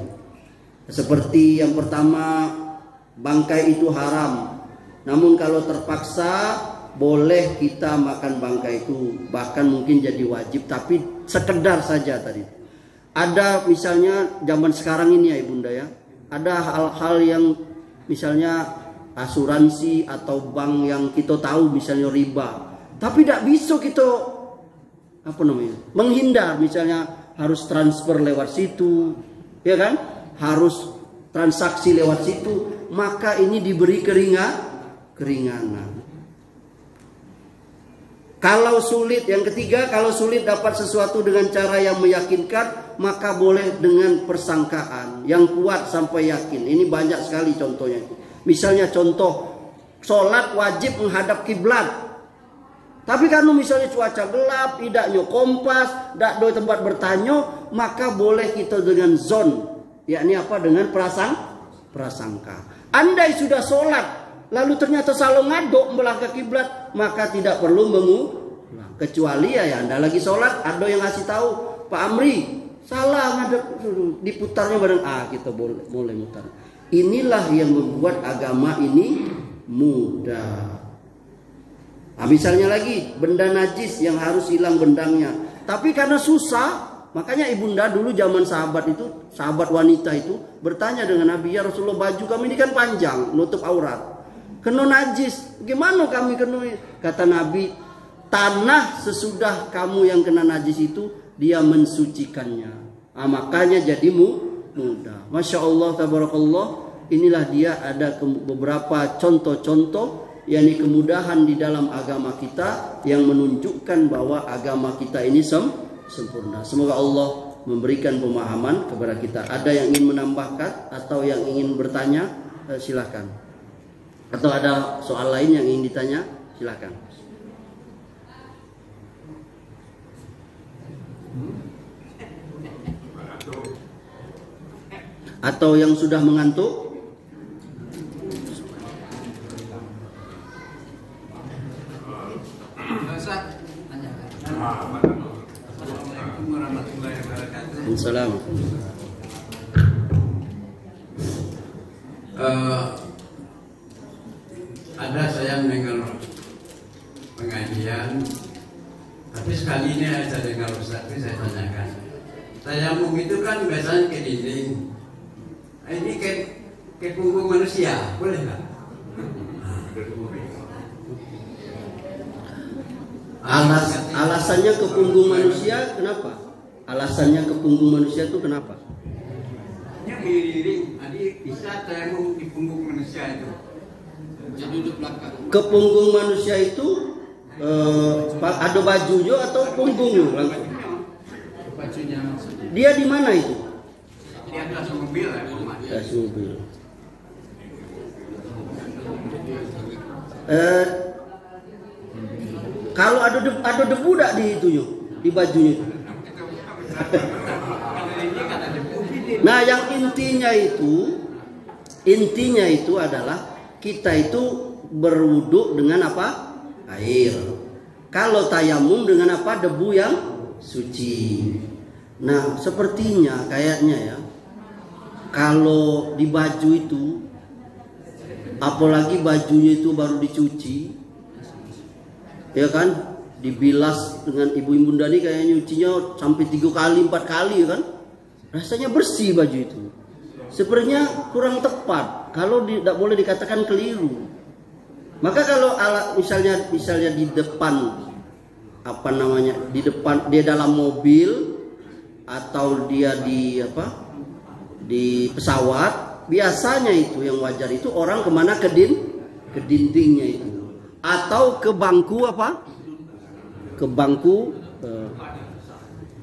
Seperti yang pertama, bangkai itu haram. Namun kalau terpaksa boleh kita makan bangkai itu, bahkan mungkin jadi wajib, tapi sekedar saja tadi. Ada misalnya zaman sekarang ini ya ibunda ya, ada hal-hal yang misalnya asuransi atau bank yang kita tahu misalnya riba, tapi tidak bisa kita menghindar, misalnya harus transfer lewat situ, ya kan, harus transaksi lewat situ, maka ini diberi keringanan. Kalau sulit, yang ketiga, kalau sulit dapat sesuatu dengan cara yang meyakinkan, maka boleh dengan persangkaan yang kuat sampai yakin. Ini banyak sekali contohnya. Misalnya contoh, sholat wajib menghadap kiblat. Tapi kalau misalnya cuaca gelap, tidaknya kompas, tidak ada tempat bertanya, maka boleh kita dengan zon, yakni apa? Dengan prasangka. Andai sudah sholat, lalu ternyata salah ngaduk belah ke kiblat, maka tidak perlu mengulang. Kecuali ya Anda lagi sholat, ada yang ngasih tahu, Pak Amri salah ngaduk, diputarnya bareng, kita boleh mutar. Inilah yang membuat agama ini mudah. Misalnya lagi benda najis yang harus hilang bendangnya, tapi karena susah, makanya ibunda dulu zaman sahabat wanita itu bertanya dengan Nabi, ya Rasulullah, baju kami ini kan panjang, nutup aurat, kena najis, gimana kami kena? Kata Nabi, tanah sesudah kamu yang kena najis itu dia mensucikannya. Makanya jadi mudah. Masya Allah, tabarakallah. Inilah dia ada beberapa contoh-contoh, yakni kemudahan di dalam agama kita yang menunjukkan bahwa agama kita ini sempurna. Semoga Allah memberikan pemahaman kepada kita. Ada yang ingin menambahkan atau yang ingin bertanya, silakan. Atau ada soal lain yang ingin ditanya, silakan. Atau yang sudah mengantuk? Assalamualaikum. Ada saya mendengar pengajian, tapi sekali ini saya dengar Ustaz, saya tanyakan. Tayamum itu kan biasanya ke dinding, ini ke punggung manusia, boleh nggak? Alasannya ke punggung manusia kenapa? Alasannya ke punggung manusia itu kenapa? Ini miring, jadi bisa tayamum di punggung manusia itu. Jadi duduk belakang. Ke punggung manusia itu ada bajunya atau punggungnya langsung? Bajunya. Dia di mana itu? Di atas mobil ya, di atas mobil. Kalau ada debu tak di itunya, di bajunya itu? Nah, yang intinya itu adalah kita itu berwudu dengan apa? Air. Kalau tayamum dengan apa? Debu yang suci. Nah, sepertinya kayaknya ya, kalau di baju itu, apalagi bajunya itu baru dicuci, ya kan, dibilas dengan ibu Bunda nih kayaknya nyucinya sampai 3 kali 4 kali kan, rasanya bersih baju itu. Sepertinya kurang tepat kalau tidak boleh dikatakan keliru. Maka kalau alat misalnya di depan di depan dia dalam mobil atau dia di pesawat, biasanya itu yang wajar itu orang kemana, ke dindingnya itu, atau ke bangku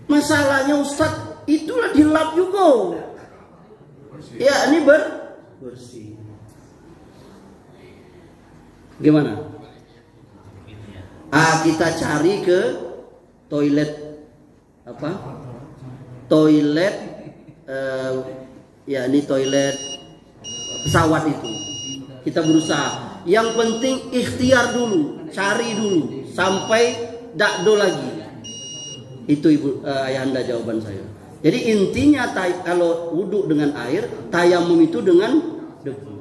masalahnya Ustadz itulah dilap juga ya, ini bersih. Gimana? Kita cari ke toilet ya ini toilet pesawat itu. Kita berusaha. Yang penting ikhtiar dulu, cari dulu sampai dakdo lagi. Itu Ayahanda jawaban saya. Jadi intinya kalau wudhu dengan air, tayamum itu dengan debu.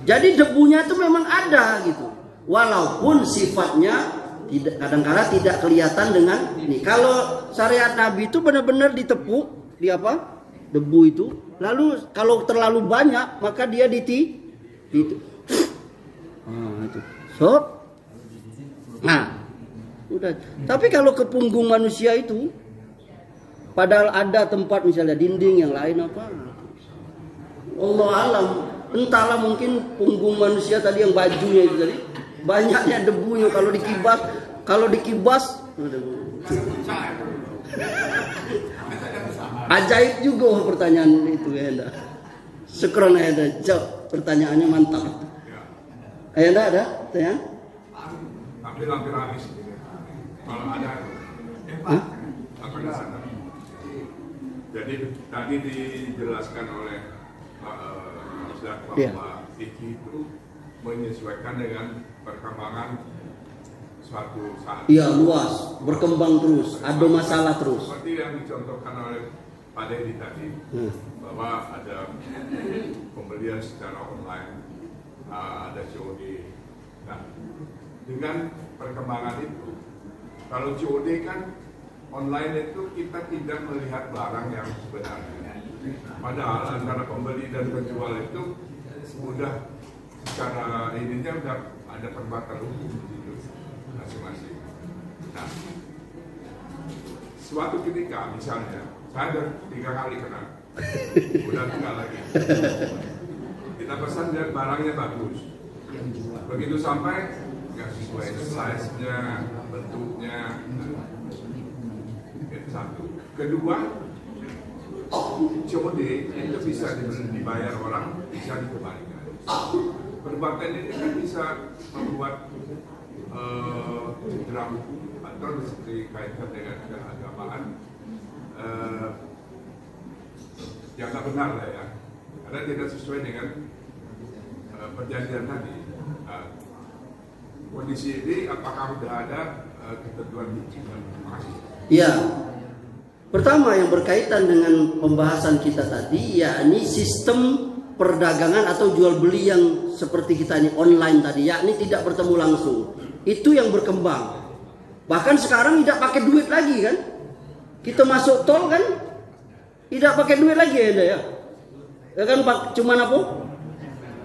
Jadi debunya itu memang ada gitu. Walaupun sifatnya kadang-kala tidak kelihatan dengan ini. Kalau syariat Nabi itu benar-benar ditepuk di debu itu. Lalu kalau terlalu banyak maka dia itu. Nah, udah. Tapi kalau ke punggung manusia itu, padahal ada tempat misalnya dinding yang lain Allah alam, entahlah mungkin punggung manusia tadi yang bajunya itu tadi banyaknya debunya, kalau dikibas ajaib juga pertanyaan itu ya. Syukron ya, jawab pertanyaannya mantap. Ada tanya? Hampir habis. Kalau ada jadi tadi dijelaskan oleh Ustaz bahwa fikih itu menyesuaikan dengan perkembangan suatu saat. Iya, luas, berkembang terus, ada masalah terus. Seperti yang dicontohkan oleh Pak Dedi tadi, bahwa ada pembelian secara online, ada COD. Nah, dengan perkembangan itu, kalau COD kan online itu kita tidak melihat barang yang sebenarnya. Padahal antara pembeli dan penjual itu sudah secara ininya sudah ada perbatasan hukum itu masing-masing. Nah, suatu ketika misalnya saya ada 3 kali kena, udah tinggal lagi. Kita pesan dan barangnya bagus. Begitu sampai nggak sesuai size-nya, bentuknya. Itu satu. Kedua, COD itu bisa dibayar orang, bisa dikembalikan. Perbuatan ini kan bisa membuat cedera hukum atau dikaitkan dengan keagamaan yang tak benar lah ya, karena tidak sesuai dengan perjanjian tadi. Kondisi ini apakah sudah ada ketentuan hukum? Terima kasih. Ya, pertama yang berkaitan dengan pembahasan kita tadi, yakni sistem perdagangan atau jual beli yang seperti kita ini online tadi, yakni tidak bertemu langsung. Itu yang berkembang. Bahkan sekarang tidak pakai duit lagi kan? Kita masuk tol kan? Tidak pakai duit lagi ya. Ya kan cuman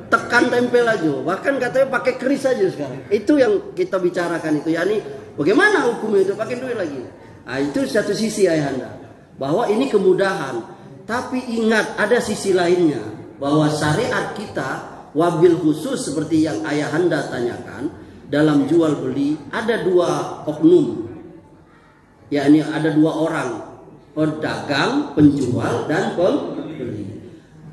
tekan tempel aja. Bahkan katanya pakai kris aja sekarang. Itu yang kita bicarakan itu, yakni bagaimana hukumnya itu pakai duit lagi. Nah, itu satu sisi Ayahanda, bahwa ini kemudahan. Tapi ingat ada sisi lainnya, bahwa syariat kita wabil khusus seperti yang Ayahanda tanyakan, dalam jual beli ada 2 oknum, yakni ada 2 orang, pedagang, penjual dan pembeli.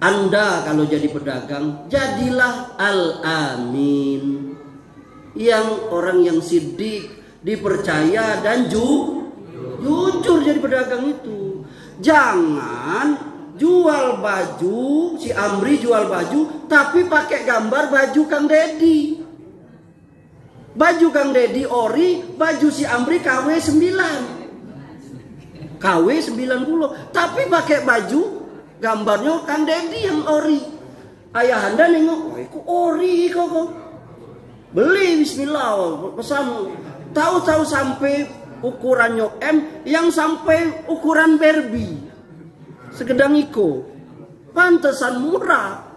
Anda kalau jadi pedagang, jadilah al-amin, yang orang yang sidik, dipercaya dan jujur jadi pedagang itu. Jangan jual baju, si Amri jual baju tapi pakai gambar baju Kang Dedi. Baju Kang Dedi ori, baju si Amri KW 9. KW 90, tapi pakai baju gambarnya Kang Dedi yang ori. Ayahanda nengok, oh itu ori kok. Beli bismillah, pesan. Tahu-tahu sampai ukurannya M, yang sampai ukuran Barbie. Segedang iko. Pantesan murah.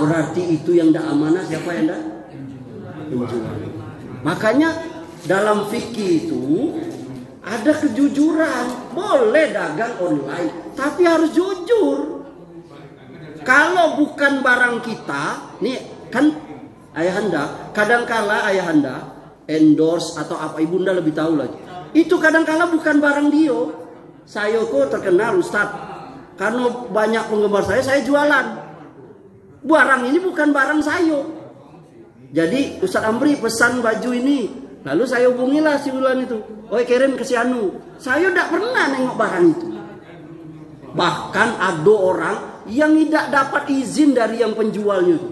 Berarti itu yang tidak amanah siapa yang tidak? Penjual. Makanya dalam fikih itu ada kejujuran. Boleh dagang online, tapi harus jujur. Kalau bukan barang kita, nih kan ayahanda, kadangkala ayahanda endorse atau apa, ibunda lebih tahu lagi. Itu kadangkala bukan barang dia. Saya kok terkenal Ustaz, karena banyak penggemar saya jualan. Barang ini bukan barang saya. Jadi Ustaz Amri pesan baju ini, lalu saya hubungilah si bulan itu. Oh kirim ke si Anu. Saya tidak pernah nengok barang itu. Bahkan ada orang yang tidak dapat izin dari yang penjualnya itu.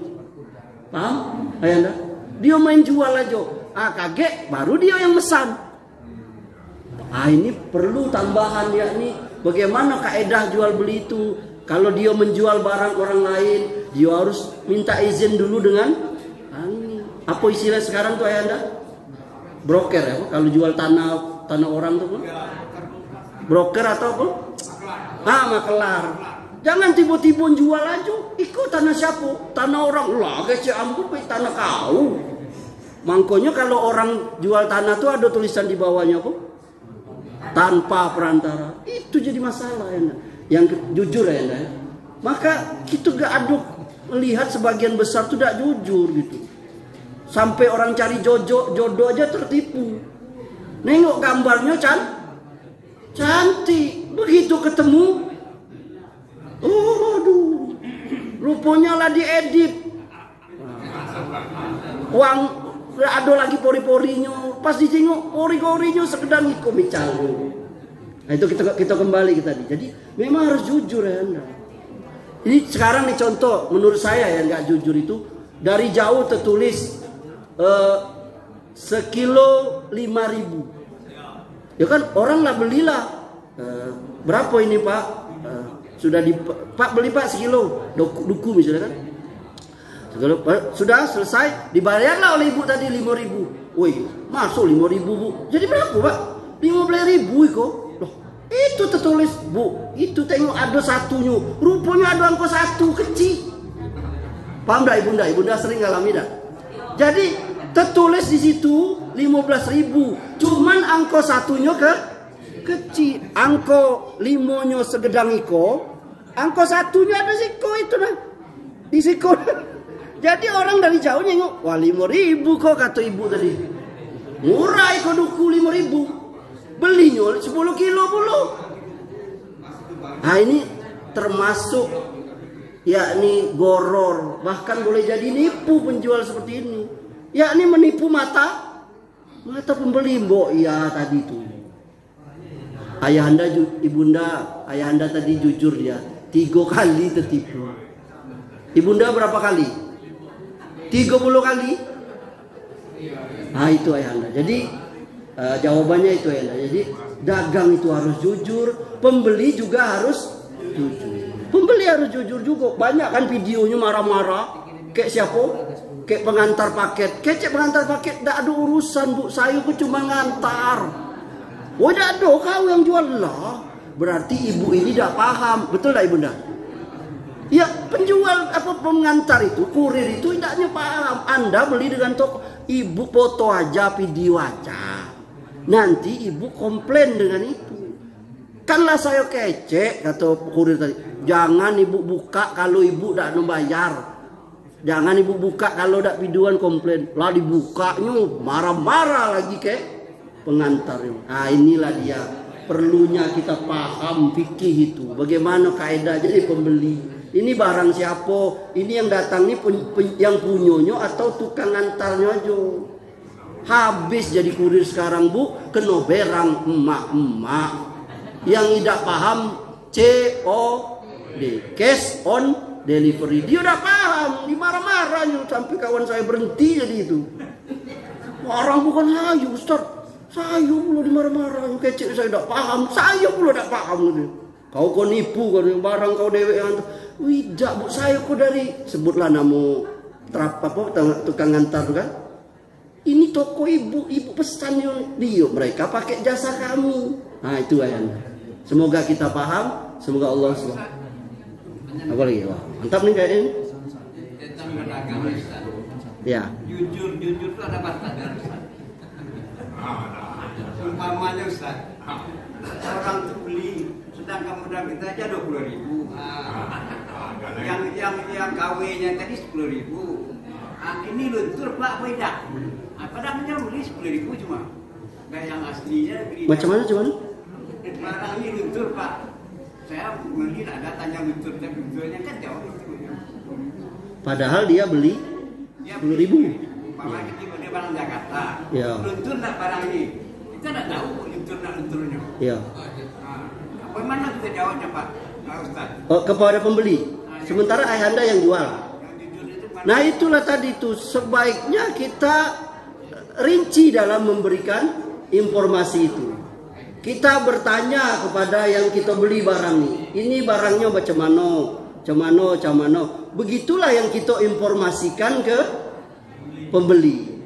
Paham? Ayanda? Dia main jual aja. Kaget baru dia yang pesan. Ini perlu tambahan yakni bagaimana kaedah jual beli itu. Kalau dia menjual barang orang lain, dia harus minta izin dulu dengan apa istilah sekarang tuh ayahanda? Broker ya, kalau jual tanah orang tuh, broker atau apa? Makelar. Jangan tiba-tiba jual aja. Ikut tanah siapa? Tanah orang lah, kece ampun, tanah kau. Makanya kalau orang jual tanah tuh ada tulisan di bawahnya apa? Tanpa perantara. Itu jadi masalah ya. Yang jujur ya, maka kita gak aduk melihat sebagian besar tuh gak jujur gitu. Sampai orang cari jodoh aja tertipu. Nengok gambarnya cantik, begitu ketemu, aduh, rupanya lah diedit. Uang ada lagi pori-porinya, pas ditengok pori-porinya sekedar ngiko bicara. Nah itu kita kembali ke tadi. Jadi memang harus jujur ya Anda. Ini sekarang nih contoh menurut saya yang nggak jujur itu dari jauh tertulis sekilo 5.000. Ya kan orang lah belilah. Berapa ini Pak? Sudah Pak beli Pak sekilo duku misalnya kan. Sudah selesai dibayarlah oleh ibu tadi 5.000. Woi masuk 5.000 Bu. Jadi berapa Pak? 15.000 kok. Itu tertulis Bu, itu tengok ada satunya, rupanya ada angka 1 kecil. Paham dah ibunda? Ibunda sering ngalami dah. Jadi tertulis di situ 15.000, cuman angka satunya kecil, angka 5-nya segedang iko, angka satunya ada siko itu nah, di siko. Jadi orang dari jauh nengok, wah 5.000 kok kata ibu tadi, murah iko duku 5.000. Belinya 10 kilo puluh. Nah ini termasuk yakni goror, bahkan boleh jadi nipu penjual seperti ini. Yakni menipu mata pembeli. Mbok iya tadi itu. Ayahanda ibunda, ayahanda tadi jujur ya, 3 kali tertipu. Ibunda berapa kali? 30 kali. Nah itu ayahanda. Jadi jawabannya itu ya. Jadi dagang itu harus jujur, pembeli juga harus jujur. Pembeli harus jujur juga. Banyak kan videonya marah-marah. Kayak siapa? Kayak pengantar paket. Kayak pengantar paket tidak ada urusan Bu. Saya pun cuma ngantar. Oh tidak ada kau yang jual lah. Berarti ibu ini tidak paham. Betul tidak ibunda? Ya penjual apa pengantar itu, kurir itu tidaknya paham. Anda beli dengan toko, ibu foto aja, video aja. Nanti ibu komplain dengan itu. Kanlah saya kece kata kurir tadi. Jangan ibu buka kalau ibu tidak membayar. Jangan ibu buka kalau tidak videoan komplain. Lah dibukanya marah-marah lagi ke pengantar. Nah inilah dia perlunya kita paham fikih itu. Bagaimana kaidah jadi pembeli. Ini barang siapa? Ini yang datang ini yang punyanya atau tukang antarnya aja. Habis jadi kurir sekarang Bu, kena berang emak-emak yang tidak paham COD, cash on delivery. Dia udah paham, dimarah-marahnya sampai kawan saya berhenti jadi itu. Orang bukan hayu Ustaz, Saya pula dimarah-marah, kecil saya tidak paham, saya pula tidak paham gitu. Kau nipu kau barang kau dewe yang tidak bu, saya kau dari sebutlah nama tukang antar kan. Ini toko ibu pesan dia mereka pakai jasa kami. Nah itu ayahnya. Semoga kita paham, semoga Allah SWT. Apa lagi? Wah, mantap nih kayaknya. Tentang berdagang Ustaz. Ya. Jujur itu ada batasan Ustaz. Umpamanya Ustaz, orang tuh beli, sedangkan modal kita aja 20.000. Yang KW-nya tadi 10.000. Ini luntur Pak beda. Padahal beli 10.000 cuma. Nggak yang aslinya beli. Macam mana? Barang ini luntur Pak. Saya beli ada tanya luntur, tapi lunturnya kan jauh itu. Padahal dia beli 10.000. Umpamanya dia barang Jakarta. Ya. Luntur nggak barang ini? Kita nggak tahu lunturnya. Ya. Bagaimana kita jawabnya Pak Ustaz? Oh, kepada pembeli. Sementara ayahanda yang jual. Nah itulah tadi itu sebaiknya kita rinci dalam memberikan informasi itu. Kita bertanya kepada yang kita beli barang ini barangnya macam mana. Begitulah yang kita informasikan ke pembeli.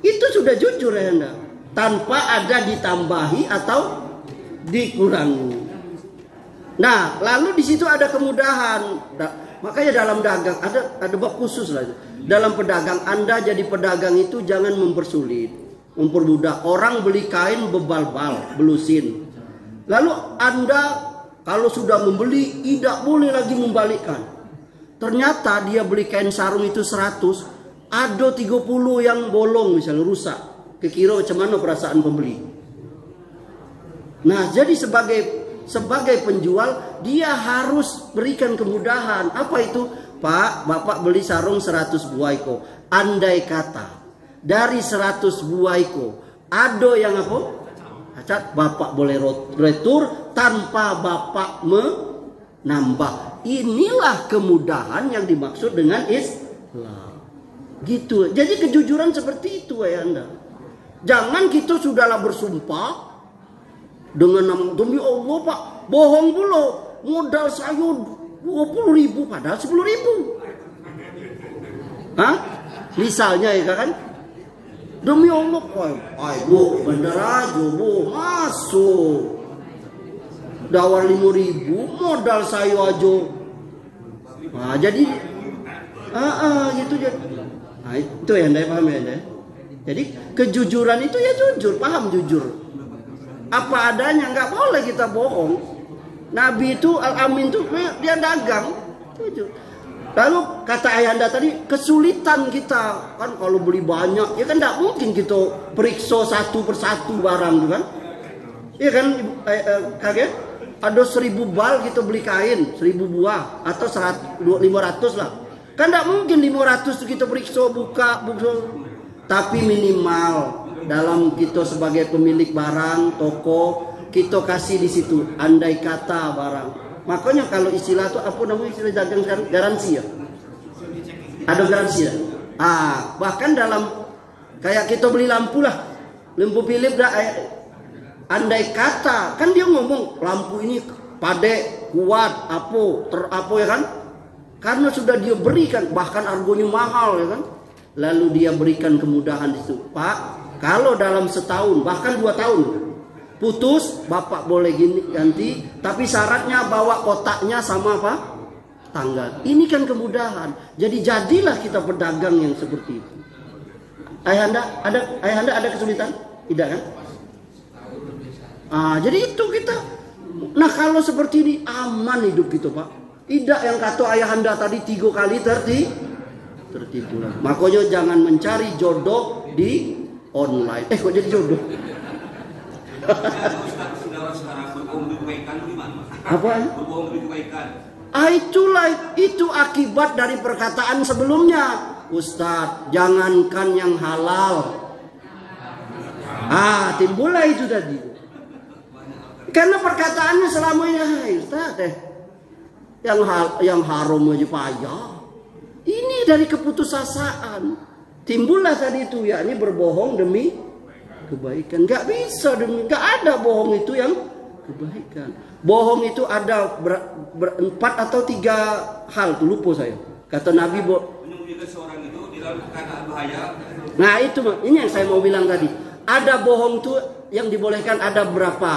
Itu sudah jujur ya Anda, tanpa ada ditambahi atau dikurangi. Nah, lalu di situ ada kemudahan. Makanya dalam dagang ada bab khusus lah. Dalam pedagang Anda jadi pedagang itu jangan mempersulit, mempermudah. Orang beli kain bebal-bal, belusin. Lalu Anda kalau sudah membeli tidak boleh lagi membalikkan. Ternyata dia beli kain sarung itu 100, ada 30 yang bolong misalnya rusak. Kekira macam mana perasaan pembeli? Nah, jadi sebagai penjual dia harus berikan kemudahan. Apa itu? Pak, Bapak beli sarung 100 buah iko. Andai kata dari 100 buah iko ada yang apa? Cacat, Bapak boleh retur tanpa Bapak menambah. Inilah kemudahan yang dimaksud dengan Islam. Gitu. Jadi kejujuran seperti itu ya Anda. Jangan kita sudahlah bersumpah dengan nama demi Allah Pak, bohong pula, modal saya 20.000 padahal 10.000. Hah? Misalnya ya kan? Demi Allah, Bu, bener aja Bu, masuk. Dawar 5.000, modal saya aja. Nah, jadi gitu jadi. Nah, itu ya Anda paham ya Anda? Jadi kejujuran itu ya jujur, paham jujur. Apa adanya, nggak boleh kita bohong. Nabi itu Al-Amin itu dia dagang. Lalu kata ayahanda tadi kesulitan kita kan kalau beli banyak ya kan tidak mungkin kita periksa satu persatu barang kan? Iya kan kaget? Ada 1.000 bal kita beli kain 1.000 buah atau 500 lah. Kan tidak mungkin 500 itu kita periksa buka. Tapi minimal dalam kita sebagai pemilik barang toko kita kasih di situ andai kata barang. Makanya kalau istilah itu apa namanya istilah dagang sekarang garansi ya. Ada garansi ya. Bahkan dalam kayak kita beli lampu lah, lampu Philips dah. Andai kata kan dia ngomong lampu ini pade kuat apa ya kan? Karena sudah dia berikan bahkan harganya mahal ya kan. Lalu dia berikan kemudahan di situ. Pak, kalau dalam setahun bahkan 2 tahun putus, Bapak boleh ganti, tapi syaratnya bawa kotaknya sama apa? Tanggal. Ini kan kemudahan. Jadi jadilah kita pedagang yang seperti itu. Ayahanda ada kesulitan? Tidak kan? Jadi itu kita. Nah kalau seperti ini aman hidup kita Pak. Tidak yang kata ayahanda tadi 3 kali tertipu. Makanya jangan mencari jodoh di online. Kok jadi jodoh? Apa? Itu akibat dari perkataan sebelumnya. Ustadz, jangankan yang halal. Timbullah itu tadi. Karena perkataannya selama ini, Ustadz, yang haram aja payah. Ini dari keputusasaan. Timbullah tadi itu, yakni berbohong demi kebaikan. Nggak bisa, nggak ada bohong itu yang kebaikan. Bohong itu ada berempat atau 3 hal tuh, lupa saya. Kata Nabi menyembunyikan seorang itu di dalam keadaan bahaya. Nah itu ini yang saya mau bilang tadi. Ada bohong tuh yang dibolehkan ada berapa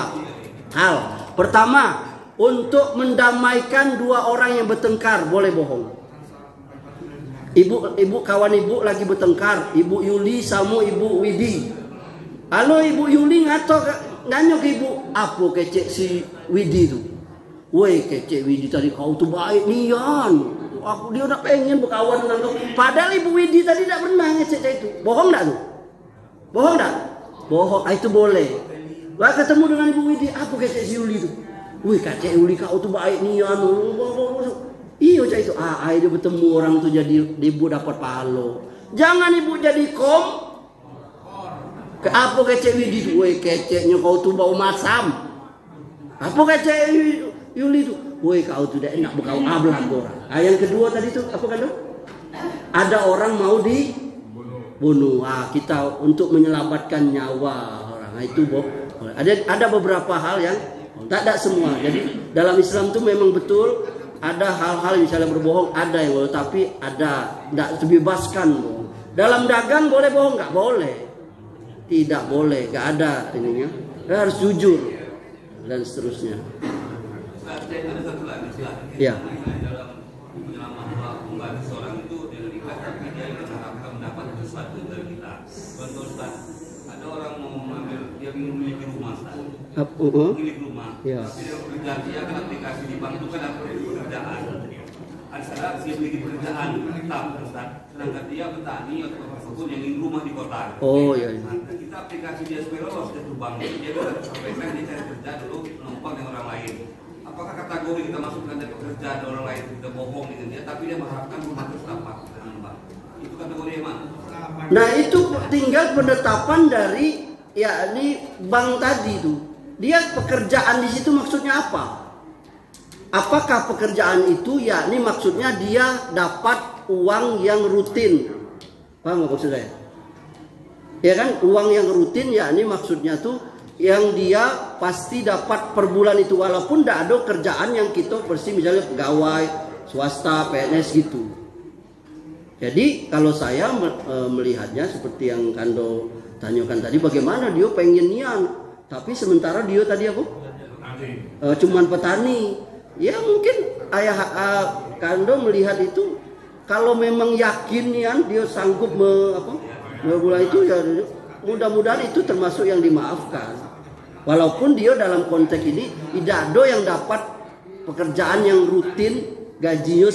hal. Pertama, untuk mendamaikan 2 orang yang bertengkar boleh bohong. Ibu kawan ibu lagi bertengkar, Ibu Yuli sama Ibu Widi. Halo Ibu Yuli nanya ke ibu, apa kecek si Widi tu? Woi kecek Widi tadi kau tu baik nian. Dia nak pengen berkawan dengan kau. Padahal Ibu Widi tadi tak pernah ngecek itu. Bohong tak tu? Bohong tak? Bohong. Itu boleh. Wah ketemu dengan Ibu Widi, apa kecek si Yuli tu? Woi kecek Yuli kau tu baik nian. Iya cak itu. Dia bertemu orang tu jadi ibu dapat pahala. Jangan ibu jadi apa kecek Widi tu? Woi keceknya kau tu bau masam. Apa kecek Yuli tu? Woi kau tu dah enak berkau ablang orang. Yang kedua tadi tu apa kan? Ada orang mau dibunuh. Kita untuk menyelamatkan nyawa orang. Itu boleh. Ada beberapa hal yang tak semua. Jadi dalam Islam tu memang betul ada hal-hal misalnya berbohong ada yang boleh, tapi ada tidak dibebaskan bohong. Dalam dagang boleh bohong nggak boleh? Tidak boleh, nggak ada ininya. Harus jujur dan seterusnya. Ada satu lagi Ya. dalam menyelamatkan seorang itu dengan ikhlas, tapi dia mengharapkan mendapat sesuatu dari kita. Contoh Ustaz, ada orang mau mengambil, dia ingin memiliki rumah Ustaz. Milik rumah. Ya. Tapi dia berjanji akan aplikasi di bank itu kan ada pekerjaan. Ada dia memiliki pekerjaan tetap Ustaz. Sedangkan dia petani atau apapun yang ingin rumah di kota. Oh iya. Nah, kita aplikasi dia supaya lolos ke bank. Dia sampaikan dia cari kerja dulu numpang dengan orang lain. Apakah kategori kita masukkan dari pekerjaan orang lain kita bohong dengan dia, tapi dia mengharapkan rumah terdapat dengan bank. Itu kategori yang mana? Nah itu tinggal penetapan dari yakni bank tadi itu. Dia pekerjaan di situ maksudnya apa? Apakah pekerjaan itu yakni maksudnya dia dapat uang yang rutin? Paham nggak maksud saya? Ya kan, uang yang rutin yakni maksudnya tuh yang dia pasti dapat per bulan itu, walaupun tidak ada kerjaan yang kita bersih misalnya pegawai swasta PNS gitu. Jadi kalau saya melihatnya seperti yang Kando tanyakan tadi, bagaimana dia pengen nian tapi sementara dia tadi apa? Cuman petani. Ya mungkin Kando melihat itu kalau memang yakin nian dia sanggup memulai itu ya mudah-mudahan itu termasuk yang dimaafkan. Walaupun dia dalam konteks ini tidak ada yang dapat pekerjaan yang rutin gajinya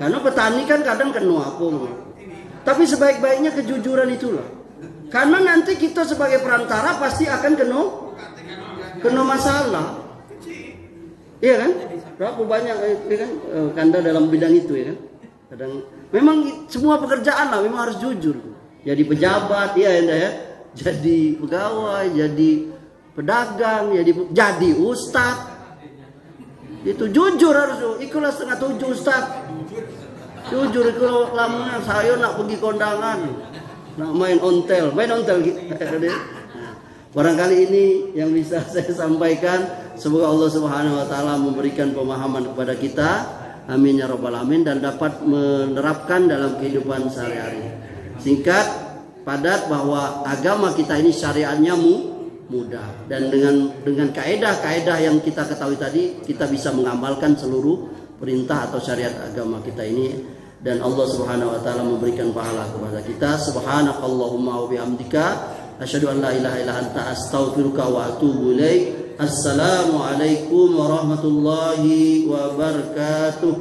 karena petani kan kadang kena apa. Tapi sebaik-baiknya kejujuran itulah. Karena nanti kita sebagai perantara pasti akan kena masalah. Iya kan? Berapa banyak ya kan Kanda dalam bidang itu ya kan? Kadang memang semua pekerjaan lah memang harus jujur. Jadi pejabat ya ya. Jadi pegawai, jadi pedagang, jadi ustaz. Itu jujur harus. Ikulah 6:30 ustaz. Jujur kalau lama saya nak pergi kondangan, nak main ontel gitu. Barangkali ini yang bisa saya sampaikan. Semoga Allah Subhanahu wa taala memberikan pemahaman kepada kita. Amin ya rabbal alamin, dan dapat menerapkan dalam kehidupan sehari-hari. Singkat, padat bahwa agama kita ini syariatnya mudah, dan dengan kaedah-kaedah yang kita ketahui tadi kita bisa mengamalkan seluruh perintah atau syariat agama kita ini, dan Allah Subhanahu wa taala memberikan pahala kepada kita. Subhanakallahumma wa bihamdika asyhadu an la ilaha illa anta astaghfiruka wa atubu ilaik. Assalamualaikum warahmatullahi wabarakatuh.